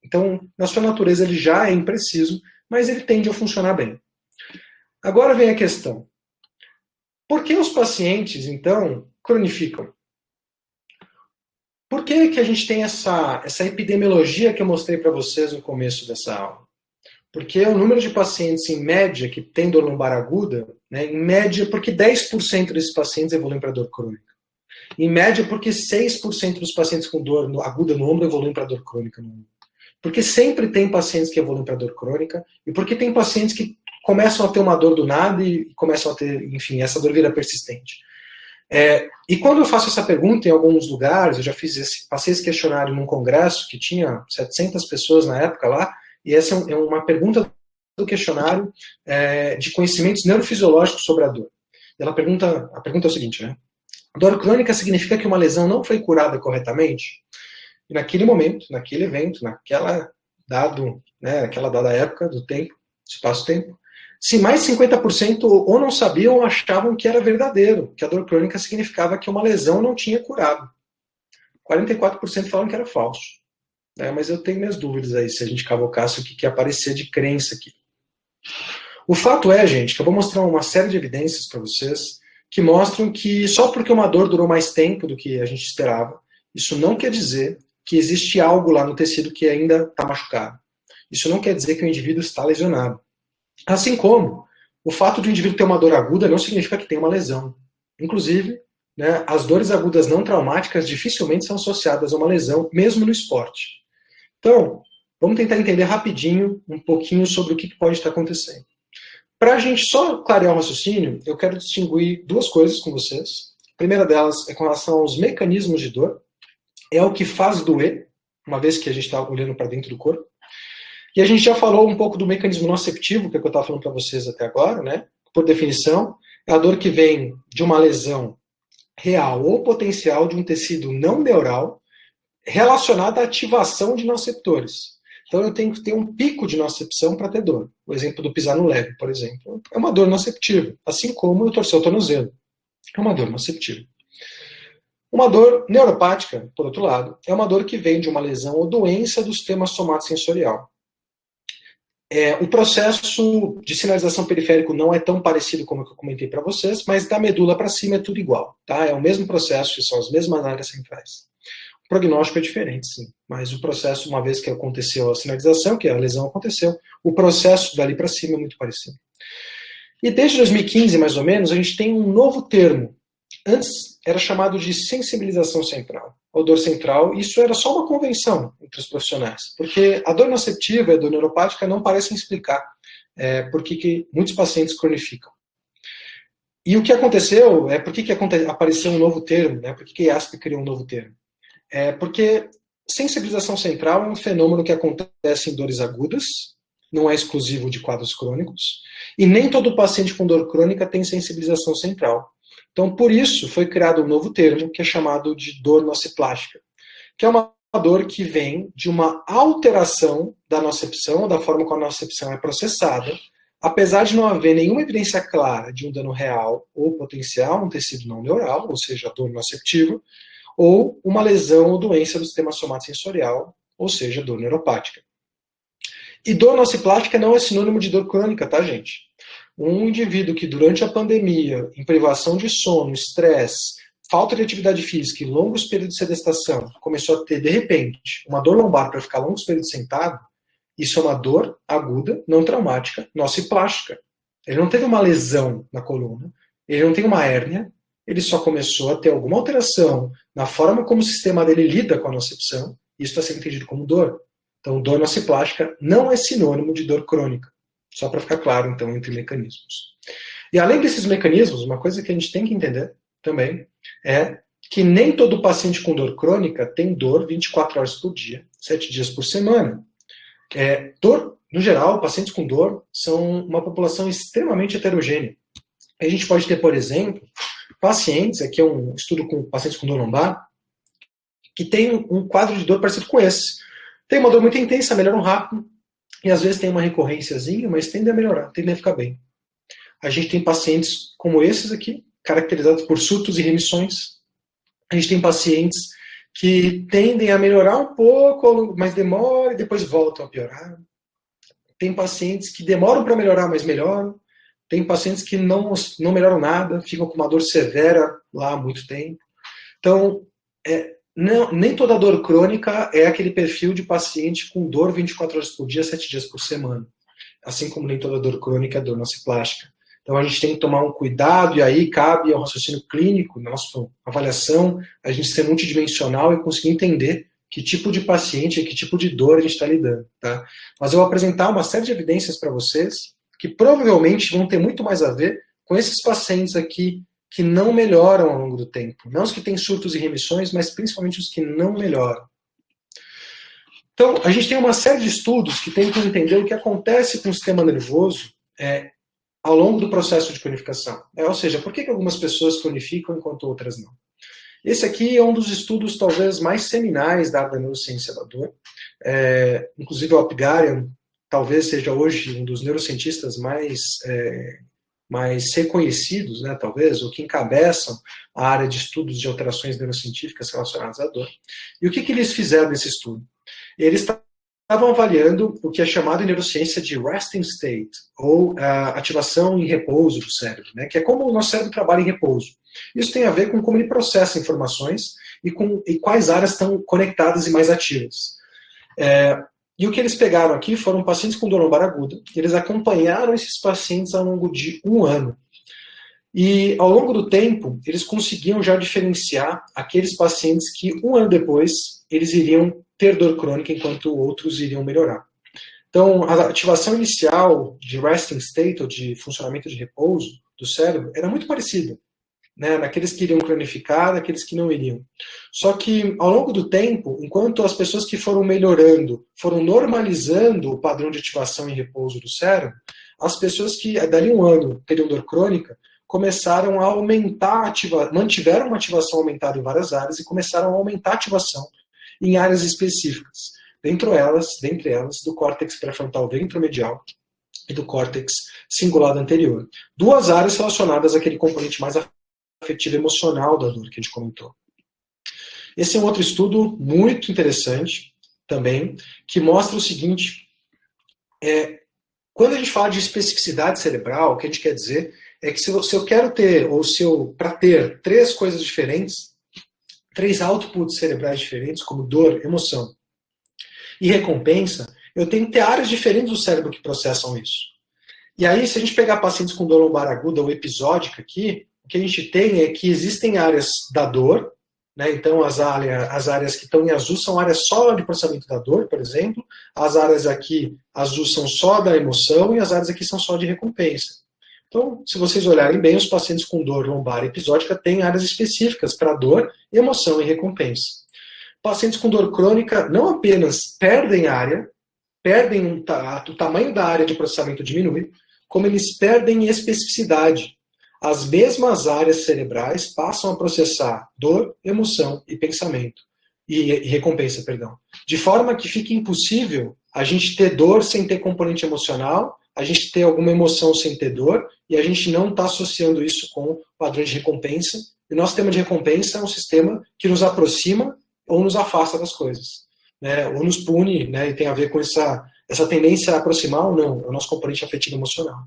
Então, na sua natureza, ele já é impreciso, mas ele tende a funcionar bem. Agora vem a questão. Por que os pacientes, então, cronificam? Por que a gente tem essa epidemiologia que eu mostrei para vocês no começo dessa aula? Porque o número de pacientes, em média, que tem dor lombar aguda, né, em média, porque 10% desses pacientes evoluem para dor crônica. Em média, porque 6% dos pacientes com dor aguda no ombro evoluem para dor crônica no ombro. Porque sempre tem pacientes que evoluem para dor crônica, e porque tem pacientes que começam a ter uma dor do nada e começam a ter, enfim, essa dor vira persistente. E quando eu faço essa pergunta em alguns lugares, eu já passei esse questionário num congresso que tinha 700 pessoas na época lá, e essa é uma pergunta do questionário de conhecimentos neurofisiológicos sobre a dor. A pergunta é o seguinte, né? Dor crônica significa que uma lesão não foi curada corretamente? E naquele momento, naquele evento, naquela dada época do tempo, espaço-tempo, se mais de 50% ou não sabiam ou achavam que era verdadeiro, que a dor crônica significava que uma lesão não tinha curado. 44% falam que era falso. Mas eu tenho minhas dúvidas aí se a gente cavocasse o que ia aparecer de crença aqui. O fato é, gente, que eu vou mostrar uma série de evidências para vocês que mostram que só porque uma dor durou mais tempo do que a gente esperava, isso não quer dizer que existe algo lá no tecido que ainda está machucado. Isso não quer dizer que o indivíduo está lesionado. Assim como o fato de o indivíduo ter uma dor aguda não significa que tem uma lesão. Inclusive, né, as dores agudas não traumáticas dificilmente são associadas a uma lesão, mesmo no esporte. Então, vamos tentar entender rapidinho um pouquinho sobre o que pode estar acontecendo. Para a gente só clarear o raciocínio, eu quero distinguir duas coisas com vocês. A primeira delas é com relação aos mecanismos de dor. É o que faz doer, uma vez que a gente está olhando para dentro do corpo. E a gente já falou um pouco do mecanismo noceptivo, que é o que eu estava falando para vocês até agora, né? Por definição, é a dor que vem de uma lesão real ou potencial de um tecido não neural relacionado à ativação de noceptores. Então eu tenho que ter um pico de nocepção para ter dor. O exemplo do pisar no Lego, por exemplo, é uma dor noceptiva, assim como eu torcer o tornozelo. É uma dor noceptiva. Uma dor neuropática, por outro lado, é uma dor que vem de uma lesão ou doença do sistema somatosensorial. O processo de sinalização periférico não é tão parecido como eu comentei para vocês, mas da medula para cima é tudo igual. Tá? É o mesmo processo, são as mesmas áreas centrais. O prognóstico é diferente, sim, mas o processo, uma vez que aconteceu a sinalização, que a lesão aconteceu, o processo dali para cima é muito parecido. E desde 2015, mais ou menos, a gente tem um novo termo. Antes era chamado de sensibilização central, ou dor central, e isso era só uma convenção entre os profissionais, porque a dor noceptiva e a dor neuropática não parecem explicar por que muitos pacientes cronificam. E o que aconteceu, por que apareceu um novo termo, né? Por que IASP criou um novo termo? Porque sensibilização central é um fenômeno que acontece em dores agudas, não é exclusivo de quadros crônicos, e nem todo paciente com dor crônica tem sensibilização central. Então, por isso, foi criado um novo termo, que é chamado de dor nociplástica, que é uma dor que vem de uma alteração da nocepção, da forma como a nocepção é processada, apesar de não haver nenhuma evidência clara de um dano real ou potencial, um tecido não neural, ou seja, dor noceptiva, ou uma lesão ou doença do sistema somatosensorial, ou seja, dor neuropática. E dor nociplástica não é sinônimo de dor crônica, tá, gente? Um indivíduo que durante a pandemia, em privação de sono, estresse, falta de atividade física e longos períodos de sedestação, começou a ter, de repente, uma dor lombar para ficar longos períodos sentado, isso é uma dor aguda, não traumática, nociplástica. Ele não teve uma lesão na coluna, ele não tem uma hérnia, ele só começou a ter alguma alteração na forma como o sistema dele lida com a nocepção, e isso está sendo entendido como dor. Então, dor nociplástica não é sinônimo de dor crônica. Só para ficar claro, então, entre mecanismos. E além desses mecanismos, uma coisa que a gente tem que entender também é que nem todo paciente com dor crônica tem dor 24 horas por dia, 7 dias por semana. Dor, no geral, pacientes com dor são uma população extremamente heterogênea. A gente pode ter, por exemplo, pacientes, aqui é um estudo com pacientes com dor lombar, que tem um quadro de dor parecido com esse. Tem uma dor muito intensa, melhoram rápido, e às vezes tem uma recorrênciazinha, mas tende a melhorar, tende a ficar bem. A gente tem pacientes como esses aqui, caracterizados por surtos e remissões. A gente tem pacientes que tendem a melhorar um pouco, mas demoram e depois voltam a piorar. Tem pacientes que demoram para melhorar, mas melhoram. Tem pacientes que não melhoram nada, ficam com uma dor severa lá há muito tempo. Então, Não, nem toda dor crônica é aquele perfil de paciente com dor 24 horas por dia, 7 dias por semana. Assim como nem toda dor crônica é dor nociplástica. Então a gente tem que tomar um cuidado, e aí cabe ao raciocínio clínico, na nossa avaliação, a gente ser multidimensional e conseguir entender que tipo de paciente, que tipo de dor a gente está lidando. Tá? Mas eu vou apresentar uma série de evidências para vocês que provavelmente vão ter muito mais a ver com esses pacientes aqui que não melhoram ao longo do tempo. Não os que têm surtos e remissões, mas principalmente os que não melhoram. Então, a gente tem uma série de estudos que tentam entender o que acontece com o sistema nervoso ao longo do processo de cronificação. Ou seja, por que algumas pessoas cronificam enquanto outras não? Esse aqui é um dos estudos talvez mais seminais da neurociência da dor. Inclusive o Apgarian talvez seja hoje um dos neurocientistas mais reconhecidos, né, talvez, ou que encabeçam a área de estudos de alterações neurocientíficas relacionadas à dor. E o que eles fizeram nesse estudo? Eles estavam avaliando o que é chamado em neurociência de resting state, ou ativação em repouso do cérebro, né, que é como o nosso cérebro trabalha em repouso. Isso tem a ver com como ele processa informações e quais áreas estão conectadas e mais ativas. E o que eles pegaram aqui foram pacientes com dor lombar aguda, e eles acompanharam esses pacientes ao longo de 1 ano. E ao longo do tempo, eles conseguiam já diferenciar aqueles pacientes que 1 ano depois, eles iriam ter dor crônica, enquanto outros iriam melhorar. Então, a ativação inicial de resting state, ou de funcionamento de repouso do cérebro, era muito parecida, né, naqueles que iriam cronificar, naqueles que não iriam. Só que, ao longo do tempo, enquanto as pessoas que foram melhorando, foram normalizando o padrão de ativação e repouso do cérebro, as pessoas que, dali 1 ano, teriam dor crônica, começaram a aumentar, mantiveram uma ativação aumentada em várias áreas e começaram a aumentar a ativação em áreas específicas. Dentre elas, do córtex pré-frontal ventromedial e do córtex cingulado anterior. 2 áreas relacionadas àquele componente mais afetivo emocional da dor que a gente comentou. Esse é um outro estudo muito interessante também, que mostra o seguinte: quando a gente fala de especificidade cerebral, o que a gente quer dizer é que se eu quero ter, ou para ter 3 coisas diferentes, 3 outputs cerebrais diferentes, como dor, emoção e recompensa, eu tenho que ter áreas diferentes do cérebro que processam isso. E aí, se a gente pegar pacientes com dor lombar aguda ou episódica aqui, o que a gente tem é que existem áreas da dor, né? Então as áreas que estão em azul são áreas só de processamento da dor, por exemplo, as áreas aqui azul são só da emoção e as áreas aqui são só de recompensa. Então, se vocês olharem bem, os pacientes com dor lombar episódica têm áreas específicas para dor, emoção e recompensa. Pacientes com dor crônica não apenas perdem área, o tamanho da área de processamento diminui, como eles perdem especificidade. As mesmas áreas cerebrais passam a processar dor, emoção e pensamento, e recompensa, perdão. De forma que fica impossível a gente ter dor sem ter componente emocional, a gente ter alguma emoção sem ter dor, e a gente não está associando isso com padrões de recompensa. E o nosso sistema de recompensa é um sistema que nos aproxima ou nos afasta das coisas, né? Ou nos pune, né? E tem a ver com essa tendência a aproximar ou não, é o nosso componente afetivo emocional.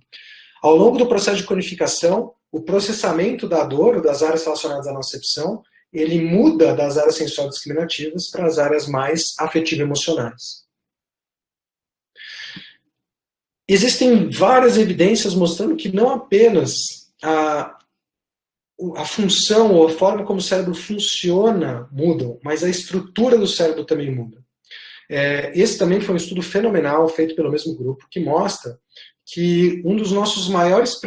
Ao longo do processo de cronificação, o processamento da dor, ou das áreas relacionadas à nocicepção, ele muda das áreas sensórias discriminativas para as áreas mais afetivo-emocionais. Existem várias evidências mostrando que não apenas a função ou a forma como o cérebro funciona mudam, mas a estrutura do cérebro também muda. Esse também foi um estudo fenomenal feito pelo mesmo grupo, que mostra que um dos nossos maiores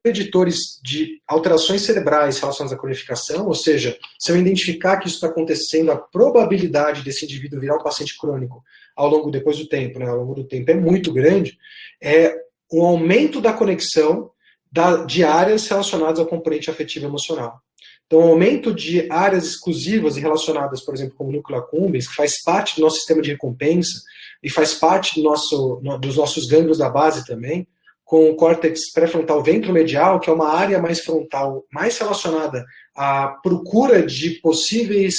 preditores de alterações cerebrais relacionadas à cronificação, ou seja, se eu identificar que isso está acontecendo, a probabilidade desse indivíduo virar um paciente crônico depois do tempo, né, ao longo do tempo é muito grande, é o aumento da conexão de áreas relacionadas ao componente afetivo emocional. Então, o aumento de áreas exclusivas e relacionadas, por exemplo, como o núcleo accumbens, que faz parte do nosso sistema de recompensa e faz parte dos nossos gânglios da base também, com o córtex pré-frontal ventromedial, que é uma área mais frontal, mais relacionada à procura de possíveis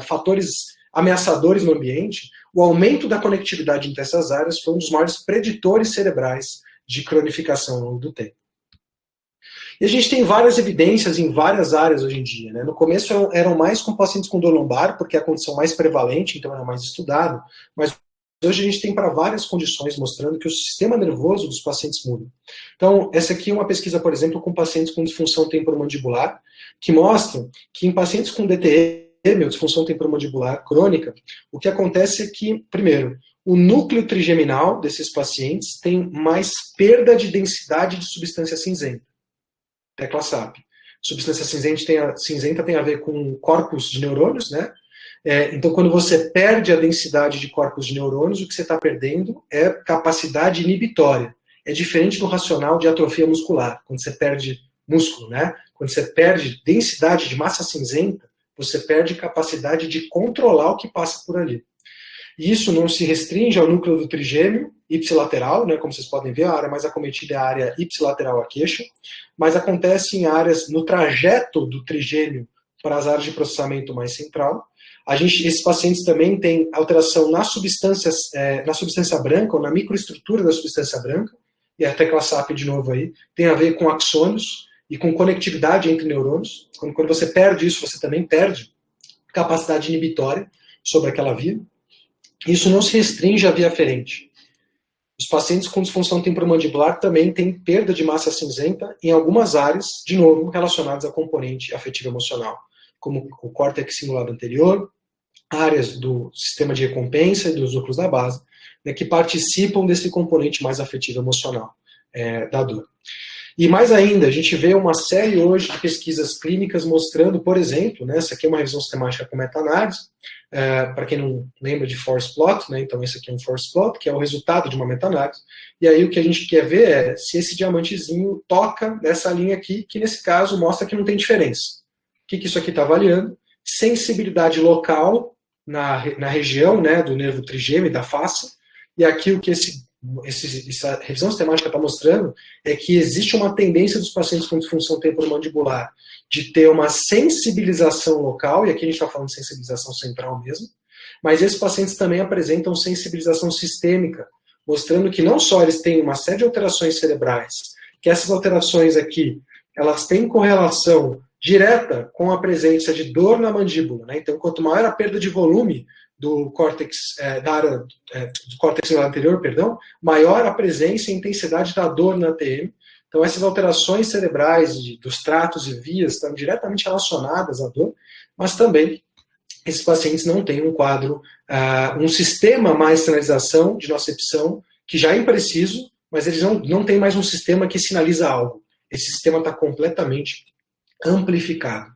fatores ameaçadores no ambiente, o aumento da conectividade entre essas áreas foi um dos maiores preditores cerebrais de cronificação ao longo do tempo. E a gente tem várias evidências em várias áreas hoje em dia, né? No começo eram mais com pacientes com dor lombar, porque é a condição mais prevalente, então era mais estudado, mas hoje a gente tem para várias condições mostrando que o sistema nervoso dos pacientes muda. Então, essa aqui é uma pesquisa, por exemplo, com pacientes com disfunção temporomandibular, que mostram que em pacientes com DTM, ou disfunção temporomandibular crônica, o que acontece é que, primeiro, o núcleo trigeminal desses pacientes tem mais perda de densidade de substância cinzenta, tecla SAP. Substância cinzenta tem a ver com corpos de neurônios, né? Então, quando você perde a densidade de corpos de neurônios, o que você está perdendo é capacidade inibitória. É diferente do racional de atrofia muscular, quando você perde músculo, né? Quando você perde densidade de massa cinzenta, você perde capacidade de controlar o que passa por ali. E isso não se restringe ao núcleo do trigêmeo ipsilateral, né? Como vocês podem ver, a área mais acometida é a área ipsilateral a queixo, mas acontece em áreas no trajeto do trigêmeo para as áreas de processamento mais central. Esses pacientes também têm alteração na substância branca, ou na microestrutura da substância branca, e a tecla SAP de novo aí, tem a ver com axônios e com conectividade entre neurônios. Quando você perde isso, você também perde capacidade inibitória sobre aquela via. Isso não se restringe à via aferente. Os pacientes com disfunção temporomandibular também têm perda de massa cinzenta em algumas áreas, de novo, relacionadas à componente afetivo emocional, como o córtex cingulado anterior, áreas do sistema de recompensa e dos núcleos da base, né, que participam desse componente mais afetivo emocional da dor. E mais ainda, a gente vê uma série hoje de pesquisas clínicas mostrando, por exemplo, né, essa aqui é uma revisão sistemática com meta-análise, para quem não lembra de force plot, né, então esse aqui é um force plot, que é o resultado de uma meta-análise, e aí o que a gente quer ver é se esse diamantezinho toca nessa linha aqui, que nesse caso mostra que não tem diferença. O que isso aqui está avaliando? Sensibilidade local na região, né, do nervo trigêmeo e da face, e aqui o que essa revisão sistemática está mostrando é que existe uma tendência dos pacientes com disfunção temporomandibular de ter uma sensibilização local, e aqui a gente está falando de sensibilização central mesmo, mas esses pacientes também apresentam sensibilização sistêmica, mostrando que não só eles têm uma série de alterações cerebrais, que essas alterações aqui, elas têm correlação direta com a presença de dor na mandíbula, né? Então, quanto maior a perda de volume do córtex, da área do córtex anterior, maior a presença e intensidade da dor na TM. Então, essas alterações cerebrais dos tratos e vias estão diretamente relacionadas à dor, mas também esses pacientes não têm um quadro, um sistema mais de sinalização de nocepção, que já é impreciso, mas eles não têm mais um sistema que sinaliza algo. Esse sistema está completamente amplificado.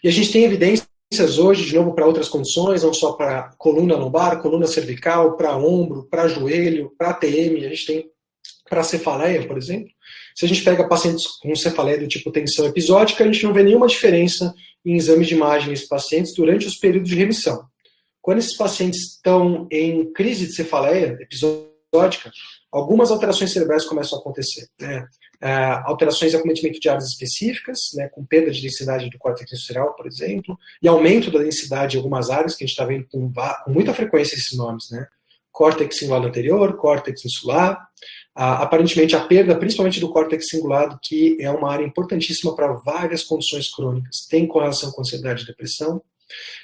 E a gente tem evidências hoje, de novo, para outras condições, não só para coluna lombar, coluna cervical, para ombro, para joelho, para TM, a gente tem para cefaleia, por exemplo. Se a gente pega pacientes com cefaleia do tipo tensão episódica, a gente não vê nenhuma diferença em exames de imagem desses pacientes durante os períodos de remissão. Quando esses pacientes estão em crise de cefaleia episódica, algumas alterações cerebrais começam a acontecer, né? Alterações de acometimento de áreas específicas, né, com perda de densidade do córtex sensorial, por exemplo, e aumento da densidade em algumas áreas, que a gente está vendo com muita frequência esses nomes, né? Córtex cingulado anterior, córtex insular, aparentemente a perda, principalmente do córtex cingulado, que é uma área importantíssima para várias condições crônicas, tem correlação com ansiedade e depressão,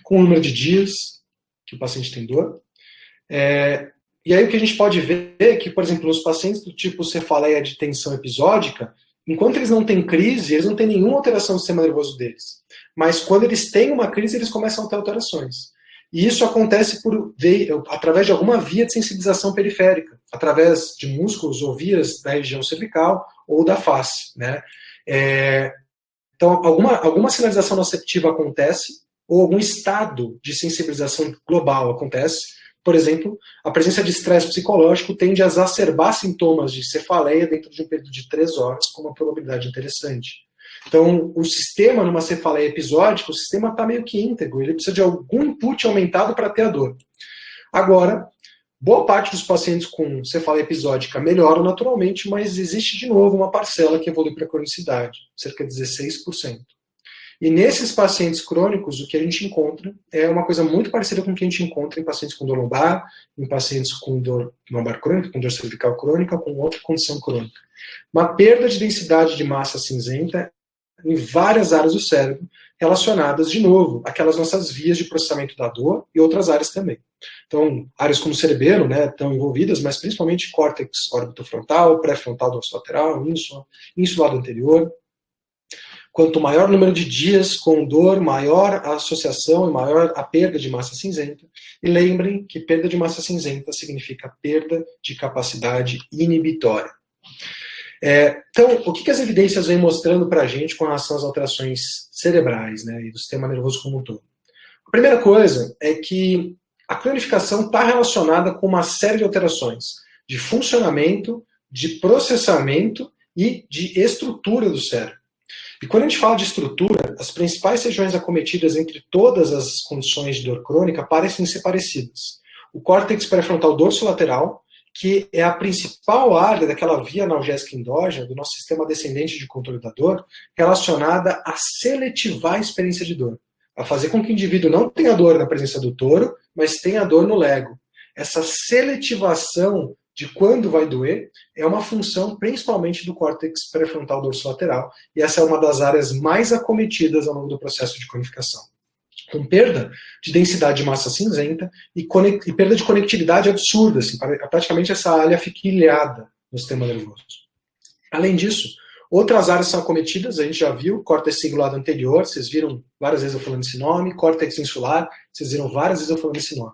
com o número de dias que o paciente tem dor. E aí o que a gente pode ver é que, por exemplo, nos pacientes do tipo cefaleia de tensão episódica, enquanto eles não têm crise, eles não têm nenhuma alteração do sistema nervoso deles. Mas quando eles têm uma crise, eles começam a ter alterações. E isso acontece através de alguma via de sensibilização periférica, através de músculos ou vias da região cervical ou da face, né? Então, alguma sinalização noceptiva acontece, ou algum estado de sensibilização global acontece. Por exemplo, a presença de estresse psicológico tende a exacerbar sintomas de cefaleia dentro de um período de 3 horas, com uma probabilidade interessante. Então, o sistema, numa cefaleia episódica, o sistema está meio que íntegro, ele precisa de algum input aumentado para ter a dor. Agora, boa parte dos pacientes com cefaleia episódica melhoram naturalmente, mas existe de novo uma parcela que evolui para a cronicidade, cerca de 16%. E nesses pacientes crônicos, o que a gente encontra é uma coisa muito parecida com o que a gente encontra em pacientes com dor lombar, em pacientes com dor lombar crônica, com dor cervical crônica, com outra condição crônica. Uma perda de densidade de massa cinzenta em várias áreas do cérebro, relacionadas, de novo, àquelas nossas vias de processamento da dor e outras áreas também. Então, áreas como o cerebelo, né, estão envolvidas, mas principalmente córtex orbitofrontal, pré-frontal dorsolateral, ínsula, insulado anterior. Quanto maior o número de dias com dor, maior a associação e maior a perda de massa cinzenta. E lembrem que perda de massa cinzenta significa perda de capacidade inibitória. Então, o que as evidências vêm mostrando para a gente com relação às alterações cerebrais, né, e do sistema nervoso como um todo? A primeira coisa é que a cronificação está relacionada com uma série de alterações de funcionamento, de processamento e de estrutura do cérebro. E quando a gente fala de estrutura, as principais regiões acometidas entre todas as condições de dor crônica parecem ser parecidas. O córtex pré-frontal dorsolateral, que é a principal área daquela via analgésica endógena do nosso sistema descendente de controle da dor, relacionada a seletivar a experiência de dor, a fazer com que o indivíduo não tenha dor na presença do touro, mas tenha dor no lego. Essa seletivação de quando vai doer é uma função principalmente do córtex pré-frontal dorsolateral, e essa é uma das áreas mais acometidas ao longo do processo de cronificação. Com perda de densidade de massa cinzenta e perda de conectividade absurda, assim, praticamente essa área fica ilhada no sistema nervoso. Além disso, outras áreas são acometidas, a gente já viu, córtex cingulado anterior, vocês viram várias vezes eu falando esse nome, córtex insular, vocês viram várias vezes eu falando esse nome.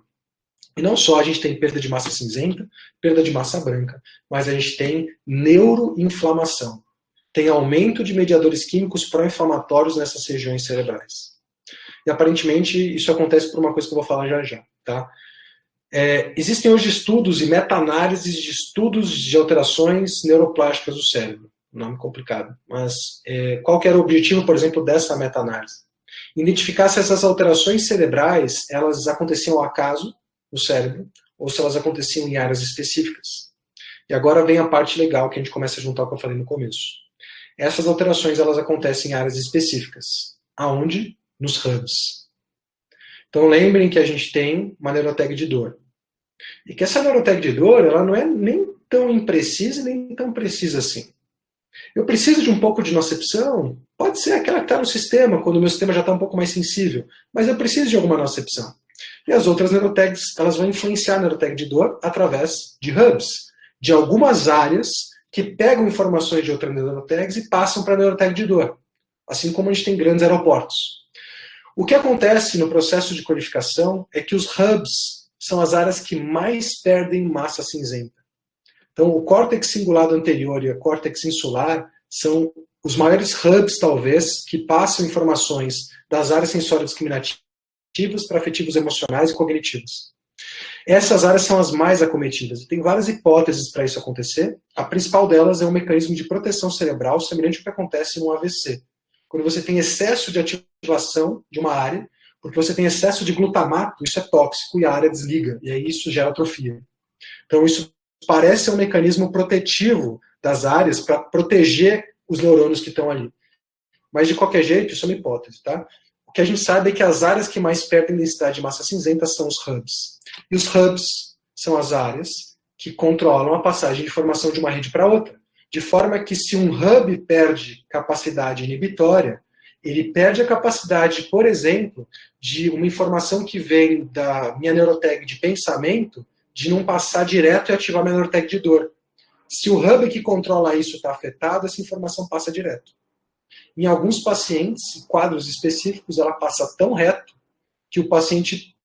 E não só a gente tem perda de massa cinzenta, perda de massa branca, mas a gente tem neuroinflamação. Tem aumento de mediadores químicos pró-inflamatórios nessas regiões cerebrais. E aparentemente isso acontece por uma coisa que eu vou falar já já. Tá? Existem hoje estudos e meta-análises de estudos de alterações neuroplásticas do cérebro. Nome complicado. Mas qual que era o objetivo, por exemplo, dessa meta-análise? Identificar se essas alterações cerebrais elas aconteciam ao acaso no cérebro, ou se elas aconteciam em áreas específicas. E agora vem a parte legal que a gente começa a juntar o que eu falei no começo. Essas alterações elas acontecem em áreas específicas. Aonde? Nos hubs. Então lembrem que a gente tem uma neurotag de dor. E que essa neurotag de dor ela não é nem tão imprecisa e nem tão precisa assim. Eu preciso de um pouco de nocepção? Pode ser aquela que está no sistema, quando o meu sistema já está um pouco mais sensível. Mas eu preciso de alguma nocepção. E as outras neurotags, elas vão influenciar a neurotag de dor através de hubs, de algumas áreas que pegam informações de outras neurotags e passam para a neurotag de dor. Assim como a gente tem grandes aeroportos. O que acontece no processo de codificação é que os hubs são as áreas que mais perdem massa cinzenta. Então, o córtex cingulado anterior e o córtex insular são os maiores hubs, talvez, que passam informações das áreas sensório-discriminativas para afetivos, emocionais e cognitivos. Essas áreas são as mais acometidas. E tem várias hipóteses para isso acontecer. A principal delas é um mecanismo de proteção cerebral semelhante ao que acontece no AVC. Quando você tem excesso de ativação de uma área, porque você tem excesso de glutamato, isso é tóxico e a área desliga. E aí isso gera atrofia. Então isso parece um mecanismo protetivo das áreas para proteger os neurônios que estão ali. Mas de qualquer jeito, isso é uma hipótese, tá? O que a gente sabe é que as áreas que mais perdem densidade de massa cinzenta são os hubs. E os hubs são as áreas que controlam a passagem de informação de uma rede para outra. De forma que se um hub perde capacidade inibitória, ele perde a capacidade, por exemplo, de uma informação que vem da minha neurotag de pensamento, de não passar direto e ativar minha neurotag de dor. Se o hub que controla isso está afetado, essa informação passa direto. Em alguns pacientes, em quadros específicos, ela passa tão reto que o paciente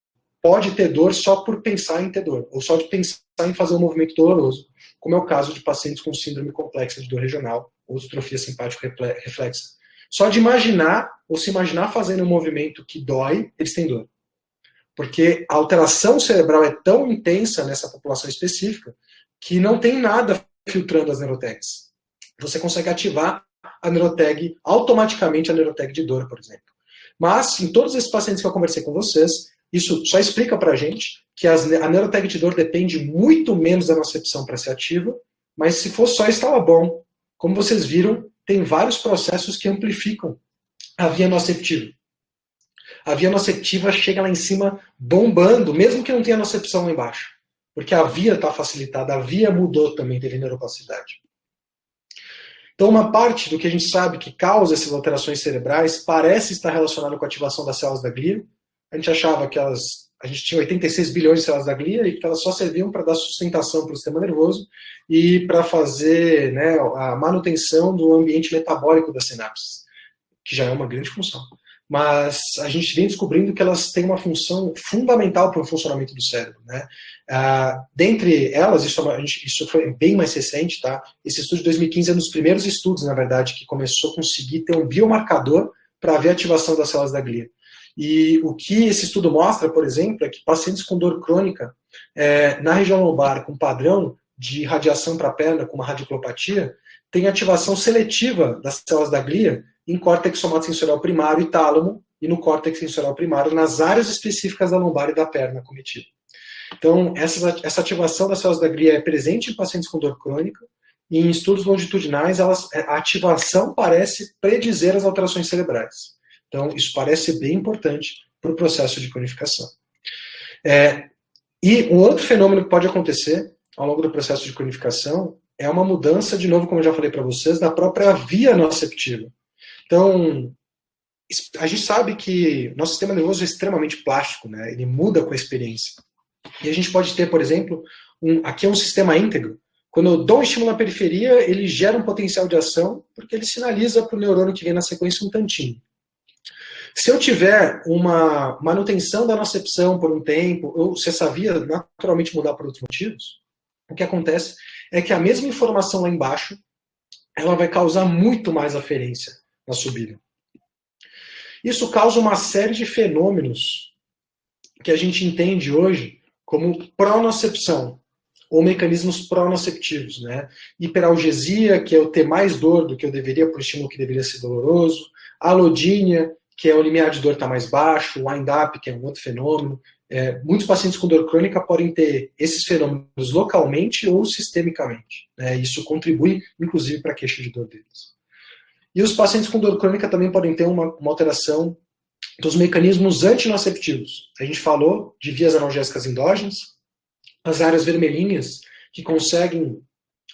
pode ter dor só por pensar em ter dor, ou só de pensar em fazer um movimento doloroso, como é o caso de pacientes com síndrome complexa de dor regional, ou distrofia simpático-reflexa. Só de imaginar, ou se imaginar fazendo um movimento que dói, eles têm dor. Porque a alteração cerebral é tão intensa nessa população específica que não tem nada filtrando as neurotags. Você consegue ativar a neurotag, automaticamente a neurotag de dor, por exemplo. Mas, em todos esses pacientes que eu conversei com vocês, isso só explica pra gente que a neurotag de dor depende muito menos da nocepção para ser ativa, mas se for só, estava bom. Como vocês viram, tem vários processos que amplificam a via noceptiva. A via noceptiva chega lá em cima bombando, mesmo que não tenha nocepção lá embaixo. Porque a via está facilitada, a via mudou também, teve neuroplasticidade. Então, uma parte do que a gente sabe que causa essas alterações cerebrais parece estar relacionado com a ativação das células da glia. A gente achava que a gente tinha 86 bilhões de células da glia e que elas só serviam para dar sustentação para o sistema nervoso e para fazer, né, a manutenção do ambiente metabólico das sinapses, que já é uma grande função. Mas a gente vem descobrindo que elas têm uma função fundamental para o funcionamento do cérebro, né? Dentre elas, isso foi bem mais recente, tá? Esse estudo de 2015 é um dos primeiros estudos, na verdade, que começou a conseguir ter um biomarcador para ver a ativação das células da glia. E o que esse estudo mostra, por exemplo, é que pacientes com dor crônica na região lombar, com padrão de radiação para a perna, com uma radiculopatia, tem ativação seletiva das células da glia em córtex somatosensorial primário e tálamo, e no córtex sensorial primário, nas áreas específicas da lombar e da perna cometida. Então, essa ativação das células da glia é presente em pacientes com dor crônica, e em estudos longitudinais, a ativação parece predizer as alterações cerebrais. Então, isso parece ser bem importante para o processo de cronificação. E um outro fenômeno que pode acontecer ao longo do processo de cronificação é uma mudança, de novo, como eu já falei para vocês, da própria via noceptiva. Então, a gente sabe que nosso sistema nervoso é extremamente plástico, né? Ele muda com a experiência. E a gente pode ter, por exemplo, aqui é um sistema íntegro. Quando eu dou um estímulo na periferia, ele gera um potencial de ação, porque ele sinaliza para o neurônio que vem na sequência um tantinho. Se eu tiver uma manutenção da nocepção por um tempo, ou se essa via naturalmente mudar por outros motivos, o que acontece é que a mesma informação lá embaixo, ela vai causar muito mais aferência na subida. Isso causa uma série de fenômenos que a gente entende hoje como pronocepção, ou mecanismos pronoceptivos, né? Hiperalgesia, que é eu ter mais dor do que eu deveria por estímulo que deveria ser doloroso, alodínia, que é o limiar de dor está mais baixo, o wind-up, que é um outro fenômeno. Muitos pacientes com dor crônica podem ter esses fenômenos localmente ou sistemicamente, né? Isso contribui, inclusive, para a queixa de dor deles. E os pacientes com dor crônica também podem ter uma alteração dos mecanismos antinoceptivos. A gente falou de vias analgésicas endógenas, as áreas vermelhinhas, que conseguem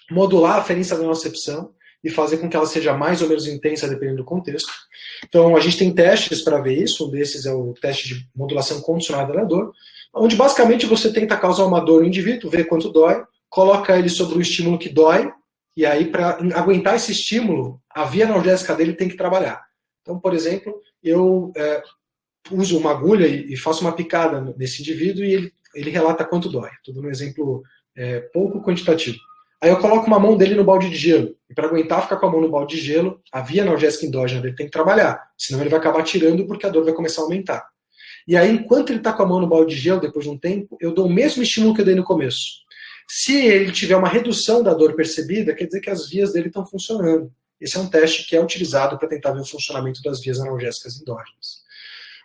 modular a aferência da nocepção e fazer com que ela seja mais ou menos intensa, dependendo do contexto. Então, a gente tem testes para ver isso. Um desses é o teste de modulação condicionada da dor, onde basicamente você tenta causar uma dor no indivíduo, ver quanto dói, coloca ele sobre o estímulo que dói, e aí, para aguentar esse estímulo, a via analgésica dele tem que trabalhar. Então, por exemplo, eu uso uma agulha e faço uma picada nesse indivíduo e ele relata quanto dói. Tudo num exemplo pouco quantitativo. Aí eu coloco uma mão dele no balde de gelo. E para aguentar ficar com a mão no balde de gelo, a via analgésica endógena dele tem que trabalhar. Senão ele vai acabar tirando porque a dor vai começar a aumentar. E aí, enquanto ele está com a mão no balde de gelo, depois de um tempo, eu dou o mesmo estímulo que eu dei no começo. Se ele tiver uma redução da dor percebida, quer dizer que as vias dele estão funcionando. Esse é um teste que é utilizado para tentar ver o funcionamento das vias analgésicas endógenas.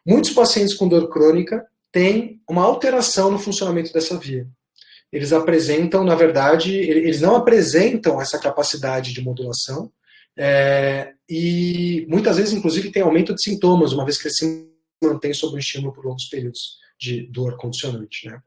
Muitos pacientes com dor crônica têm uma alteração no funcionamento dessa via. Eles apresentam, na verdade, eles não apresentam essa capacidade de modulação e muitas vezes, inclusive, tem aumento de sintomas, uma vez que eles se mantêm sob o estímulo por longos períodos de dor condicionante, né?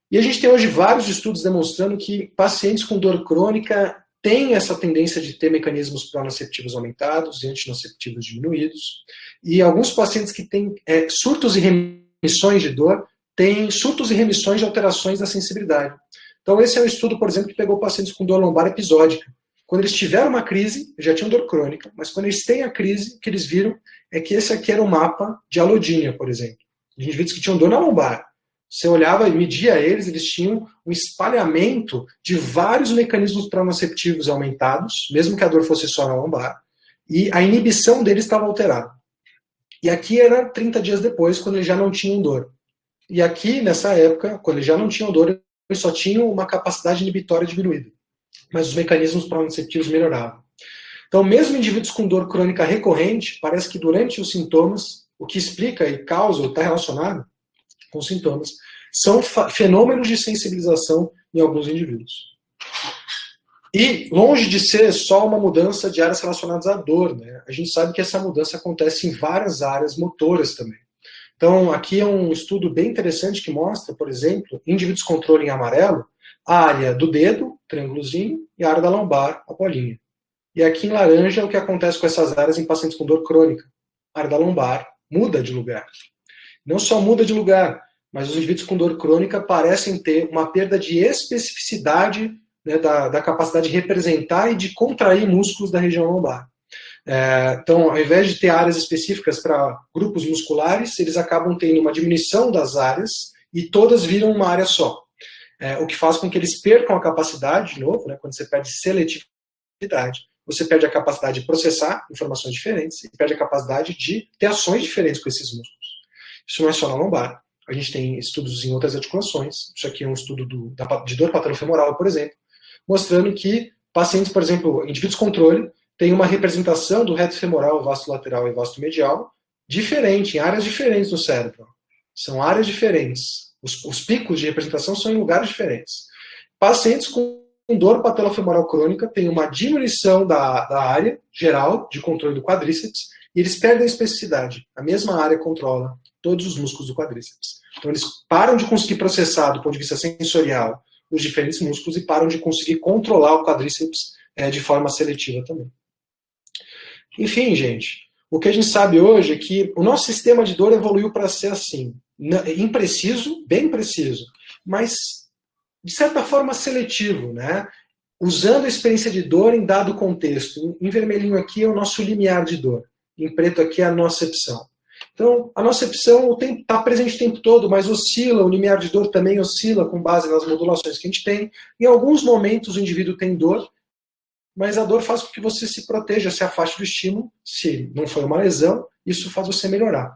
E a gente tem hoje vários estudos demonstrando que pacientes com dor crônica têm essa tendência de ter mecanismos pronoceptivos aumentados e antinoceptivos diminuídos. E alguns pacientes que têm surtos e remissões de dor têm surtos e remissões de alterações da sensibilidade. Então esse é um estudo, por exemplo, que pegou pacientes com dor lombar episódica. Quando eles tiveram uma crise, já tinham dor crônica, mas quando eles têm a crise, o que eles viram é que esse aqui era um mapa de alodínia, por exemplo. De indivíduos que tinham dor na lombar. Você olhava e media eles tinham um espalhamento de vários mecanismos pronoceptivos aumentados, mesmo que a dor fosse só na lombar, e a inibição deles estava alterada. E aqui era 30 dias depois, quando eles já não tinham dor. E aqui, nessa época, quando eles já não tinham dor, eles só tinham uma capacidade inibitória diminuída. Mas os mecanismos pronoceptivos melhoravam. Então, mesmo indivíduos com dor crônica recorrente, parece que durante os sintomas, o que explica e causa, ou está relacionado com sintomas, são fenômenos de sensibilização em alguns indivíduos. E longe de ser só uma mudança de áreas relacionadas à dor, né? A gente sabe que essa mudança acontece em várias áreas motoras também. Então, aqui é um estudo bem interessante que mostra, por exemplo, indivíduos controle em amarelo, a área do dedo, triângulozinho, e a área da lombar, a bolinha. E aqui em laranja, o que acontece com essas áreas em pacientes com dor crônica. A área da lombar muda de lugar. Não só muda de lugar, mas os indivíduos com dor crônica parecem ter uma perda de especificidade, né, da capacidade de representar e de contrair músculos da região lombar. Então, ao invés de ter áreas específicas para grupos musculares, eles acabam tendo uma diminuição das áreas e todas viram uma área só. O que faz com que eles percam a capacidade, de novo, né, quando você perde seletividade, você perde a capacidade de processar informações diferentes e perde a capacidade de ter ações diferentes com esses músculos. Isso não é só na lombar. A gente tem estudos em outras articulações. Isso aqui é um estudo de dor patelofemoral, por exemplo, mostrando que pacientes, por exemplo, indivíduos controle, têm uma representação do reto femoral, vasto lateral e vasto medial diferente, em áreas diferentes no cérebro. São áreas diferentes. Os picos de representação são em lugares diferentes. Pacientes com dor patelofemoral crônica têm uma diminuição da área geral de controle do quadríceps e eles perdem a especificidade. A mesma área controla todos os músculos do quadríceps. Então eles param de conseguir processar do ponto de vista sensorial os diferentes músculos e param de conseguir controlar o quadríceps de forma seletiva também. Enfim, gente, o que a gente sabe hoje é que o nosso sistema de dor evoluiu para ser assim, impreciso, bem preciso, mas de certa forma seletivo, né? Usando a experiência de dor em dado contexto. Em vermelhinho aqui é o nosso limiar de dor, em preto aqui é a nocepção. Então, a nocepção está presente o tempo todo, mas oscila, o limiar de dor também oscila com base nas modulações que a gente tem. Em alguns momentos o indivíduo tem dor, mas a dor faz com que você se proteja, se afaste do estímulo. Se não foi uma lesão, isso faz você melhorar.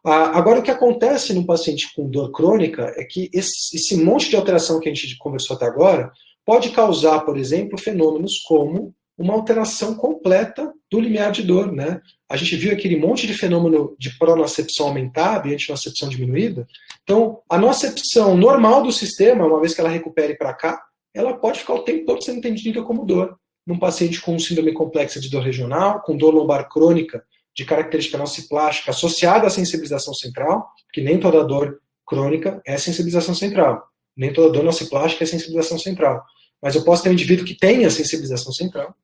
Agora, o que acontece num paciente com dor crônica é que esse monte de alteração que a gente conversou até agora pode causar, por exemplo, fenômenos como uma alteração completa do limiar de dor, né? A gente viu aquele monte de fenômeno de pronocepção aumentada e antinocepção diminuída. Então, a nocepção normal do sistema, uma vez que ela recupere para cá, ela pode ficar o tempo todo sendo entendida como dor. Num paciente com síndrome complexa de dor regional, com dor lombar crônica, de característica nociplástica associada à sensibilização central, porque nem toda dor crônica é sensibilização central, nem toda dor nociplástica é sensibilização central. Mas eu posso ter um indivíduo que tenha sensibilização central.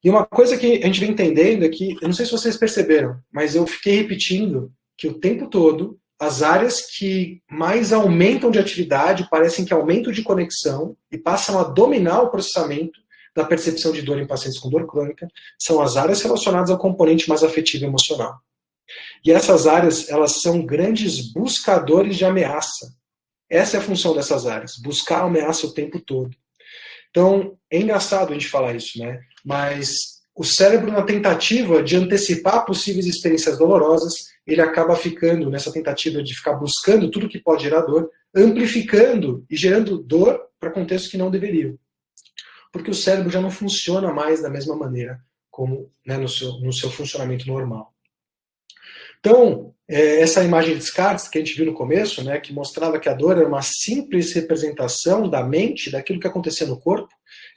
E uma coisa que a gente vem entendendo é que, eu não sei se vocês perceberam, mas eu fiquei repetindo que o tempo todo, as áreas que mais aumentam de atividade parecem que aumentam de conexão e passam a dominar o processamento da percepção de dor em pacientes com dor crônica, são as áreas relacionadas ao componente mais afetivo e emocional. E essas áreas, elas são grandes buscadores de ameaça. Essa é a função dessas áreas, buscar ameaça o tempo todo. Então, é engraçado a gente falar isso, né? Mas o cérebro, na tentativa de antecipar possíveis experiências dolorosas, ele acaba ficando, nessa tentativa de ficar buscando tudo que pode gerar dor, amplificando e gerando dor para contextos que não deveriam. Porque o cérebro já não funciona mais da mesma maneira como, né, no seu funcionamento normal. Então, essa imagem de Descartes que a gente viu no começo, né, que mostrava que a dor era uma simples representação da mente, daquilo que acontecia no corpo,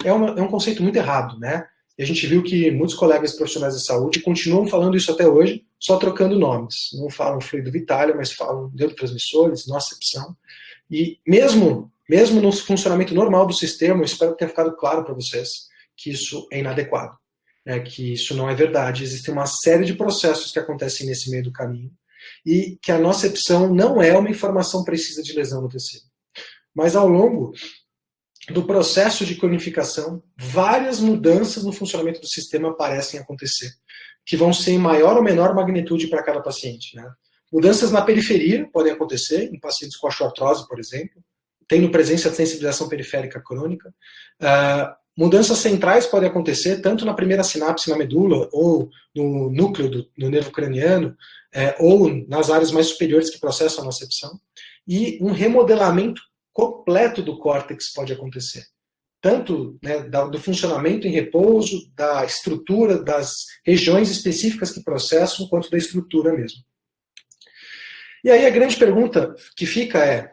é um conceito muito errado, né? E a gente viu que muitos colegas profissionais de saúde continuam falando isso até hoje, só trocando nomes. Não falam fluido vital, mas falam neurotransmissores, nocepção. E mesmo no funcionamento normal do sistema, eu espero que tenha ficado claro para vocês que isso é inadequado, né, que isso não é verdade. Existem uma série de processos que acontecem nesse meio do caminho e que a nocepção não é uma informação precisa de lesão no tecido. Mas ao longo do processo de cronificação, várias mudanças no funcionamento do sistema parecem acontecer, que vão ser em maior ou menor magnitude para cada paciente, né? Mudanças na periferia podem acontecer, em pacientes com osteoartrose, por exemplo, tendo presença de sensibilização periférica crônica. Mudanças centrais podem acontecer tanto na primeira sinapse na medula, ou no núcleo do nervo craniano, ou nas áreas mais superiores que processam a nocepção. E um remodelamento completo do córtex pode acontecer. Tanto, né, do funcionamento em repouso, da estrutura, das regiões específicas que processam, quanto da estrutura mesmo. E aí a grande pergunta que fica é,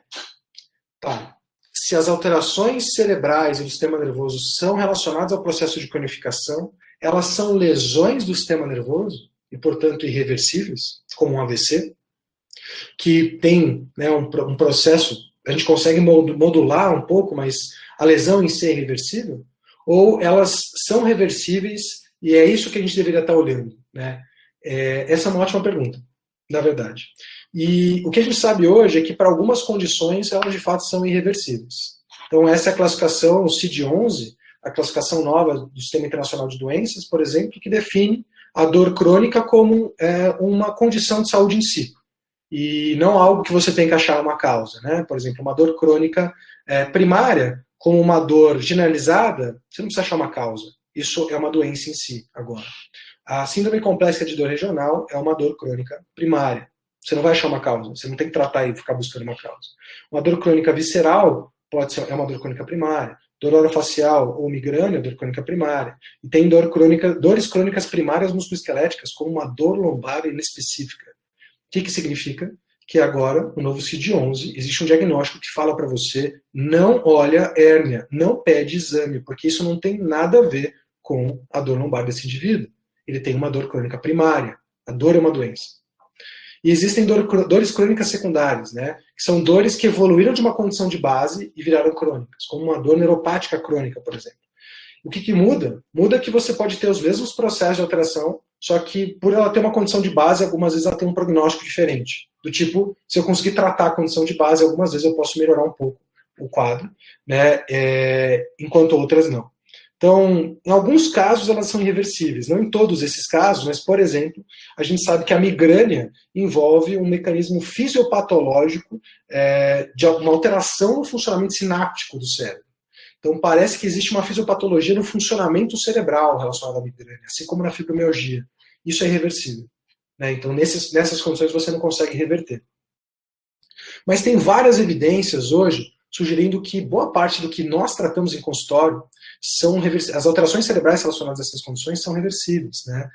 tá, se as alterações cerebrais e do sistema nervoso são relacionadas ao processo de cronificação, elas são lesões do sistema nervoso e, portanto, irreversíveis, como um AVC, que tem, né, um processo, a gente consegue modular um pouco, mas a lesão em si é irreversível, ou elas são reversíveis e é isso que a gente deveria estar olhando, né? Essa é uma ótima pergunta, na verdade. E o que a gente sabe hoje é que para algumas condições elas de fato são irreversíveis. Então essa é a classificação, o CID-11, a classificação nova do Sistema Internacional de Doenças, por exemplo, que define a dor crônica como uma condição de saúde em si. E não algo que você tem que achar uma causa, né? Por exemplo, uma dor crônica primária, como uma dor generalizada, você não precisa achar uma causa. Isso é uma doença em si, agora. A síndrome complexa de dor regional é uma dor crônica primária. Você não vai achar uma causa, você não tem que tratar e ficar buscando uma causa. Uma dor crônica visceral é uma dor crônica primária. Dor orofacial ou migrânia é dor crônica primária. E tem dores crônicas primárias musculoesqueléticas, como uma dor lombar inespecífica. O que significa? Que agora, no novo CID-11, existe um diagnóstico que fala para você, não olha hérnia, não pede exame, porque isso não tem nada a ver com a dor lombar desse indivíduo. Ele tem uma dor crônica primária. A dor é uma doença. E existem dores crônicas secundárias, né? Que são dores que evoluíram de uma condição de base e viraram crônicas, como uma dor neuropática crônica, por exemplo. O que muda? Muda que você pode ter os mesmos processos de alteração, só que por ela ter uma condição de base, algumas vezes ela tem um prognóstico diferente. Do tipo, se eu conseguir tratar a condição de base, algumas vezes eu posso melhorar um pouco o quadro, né? Enquanto outras não. Então, em alguns casos elas são irreversíveis, não em todos esses casos, mas, por exemplo, a gente sabe que a migrânia envolve um mecanismo fisiopatológico de uma alteração no funcionamento sináptico do cérebro. Então, parece que existe uma fisiopatologia no funcionamento cerebral relacionada à migrânia, assim como na fibromialgia. Isso é irreversível, né? Então, nessas condições você não consegue reverter. Mas tem várias evidências hoje sugerindo que boa parte do que nós tratamos em consultório são reversíveis. As alterações cerebrais relacionadas a essas condições são reversíveis, né?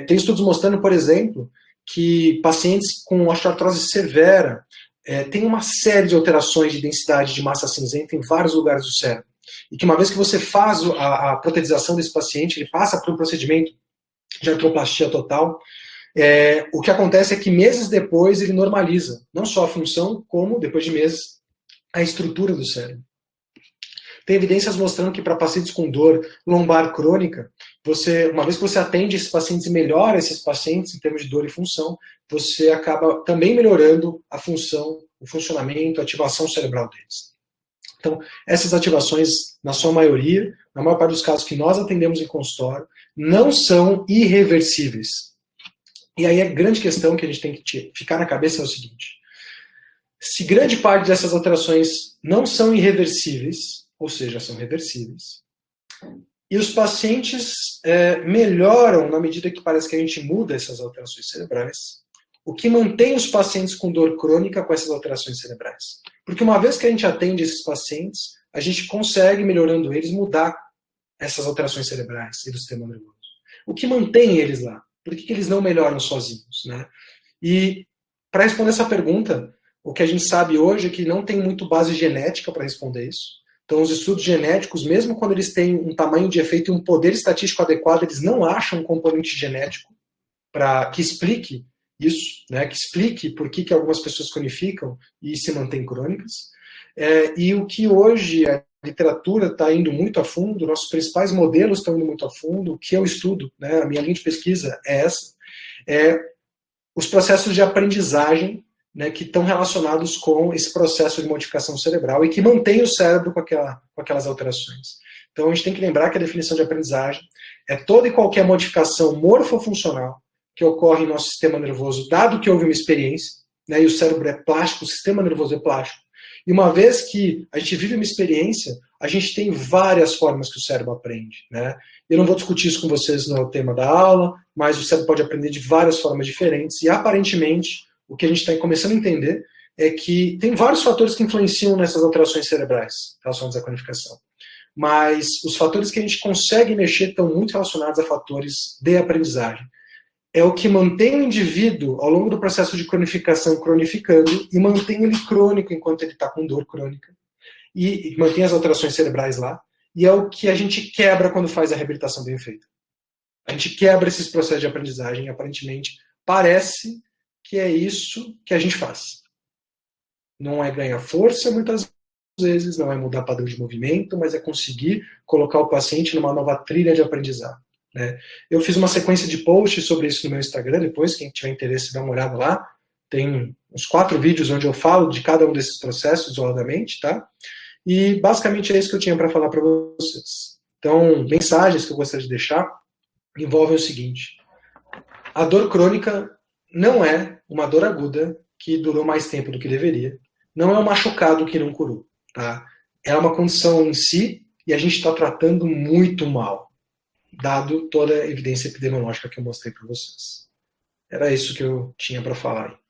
Tem estudos mostrando, por exemplo, que pacientes com osteoartrose severa tem uma série de alterações de densidade de massa cinzenta em vários lugares do cérebro. E que uma vez que você faz a protetização desse paciente, ele passa por um procedimento de artroplastia total, o que acontece é que meses depois ele normaliza, não só a função, como, depois de meses, a estrutura do cérebro. Tem evidências mostrando que para pacientes com dor lombar crônica, uma vez que você atende esses pacientes e melhora esses pacientes em termos de dor e função, você acaba também melhorando a função, o funcionamento, a ativação cerebral deles. Então, essas ativações, na sua maioria, na maior parte dos casos que nós atendemos em consultório, não são irreversíveis. E aí a grande questão que a gente tem que ficar na cabeça é o seguinte: se grande parte dessas alterações não são irreversíveis, ou seja, são reversíveis, e os pacientes melhoram na medida que parece que a gente muda essas alterações cerebrais, o que mantém os pacientes com dor crônica com essas alterações cerebrais? Porque uma vez que a gente atende esses pacientes, a gente consegue, melhorando eles, mudar essas alterações cerebrais e do sistema nervoso. O que mantém eles lá? Por que eles não melhoram sozinhos, né? E para responder essa pergunta, o que a gente sabe hoje é que não tem muito base genética para responder isso. Então, os estudos genéticos, mesmo quando eles têm um tamanho de efeito e um poder estatístico adequado, eles não acham um componente genético que explique isso, né? Que explique por que algumas pessoas cronificam e se mantêm crônicas. E o que hoje a literatura está indo muito a fundo, nossos principais modelos estão indo muito a fundo, o que eu estudo, né, a minha linha de pesquisa é essa, os processos de aprendizagem, né, que estão relacionados com esse processo de modificação cerebral e que mantém o cérebro com aquelas alterações. Então a gente tem que lembrar que a definição de aprendizagem é toda e qualquer modificação morfofuncional que ocorre em nosso sistema nervoso, dado que houve uma experiência, né, e o cérebro é plástico, o sistema nervoso é plástico. E uma vez que a gente vive uma experiência, a gente tem várias formas que o cérebro aprende, né? Eu não vou discutir isso com vocês no tema da aula, mas o cérebro pode aprender de várias formas diferentes e, aparentemente, o que a gente está começando a entender é que tem vários fatores que influenciam nessas alterações cerebrais relacionadas à cronificação. Mas os fatores que a gente consegue mexer estão muito relacionados a fatores de aprendizagem. É o que mantém o indivíduo, ao longo do processo de cronificação, cronificando, e mantém ele crônico enquanto ele está com dor crônica. e mantém as alterações cerebrais lá, e é o que a gente quebra quando faz a reabilitação bem feita. A gente quebra esses processos de aprendizagem, aparentemente, parece que é isso que a gente faz. Não é ganhar força, muitas vezes, não é mudar padrão de movimento, mas é conseguir colocar o paciente numa nova trilha de aprendizado. Né? Eu fiz uma sequência de posts sobre isso no meu Instagram, depois, quem tiver interesse, dá uma olhada lá. Tem uns 4 vídeos onde eu falo de cada um desses processos isoladamente, tá? E basicamente é isso que eu tinha para falar para vocês. Então, mensagens que eu gostaria de deixar envolvem o seguinte: a dor crônica não é uma dor aguda que durou mais tempo do que deveria, não é um machucado que não curou, tá? É uma condição em si e a gente está tratando muito mal, dado toda a evidência epidemiológica que eu mostrei para vocês. Era isso que eu tinha para falar aí.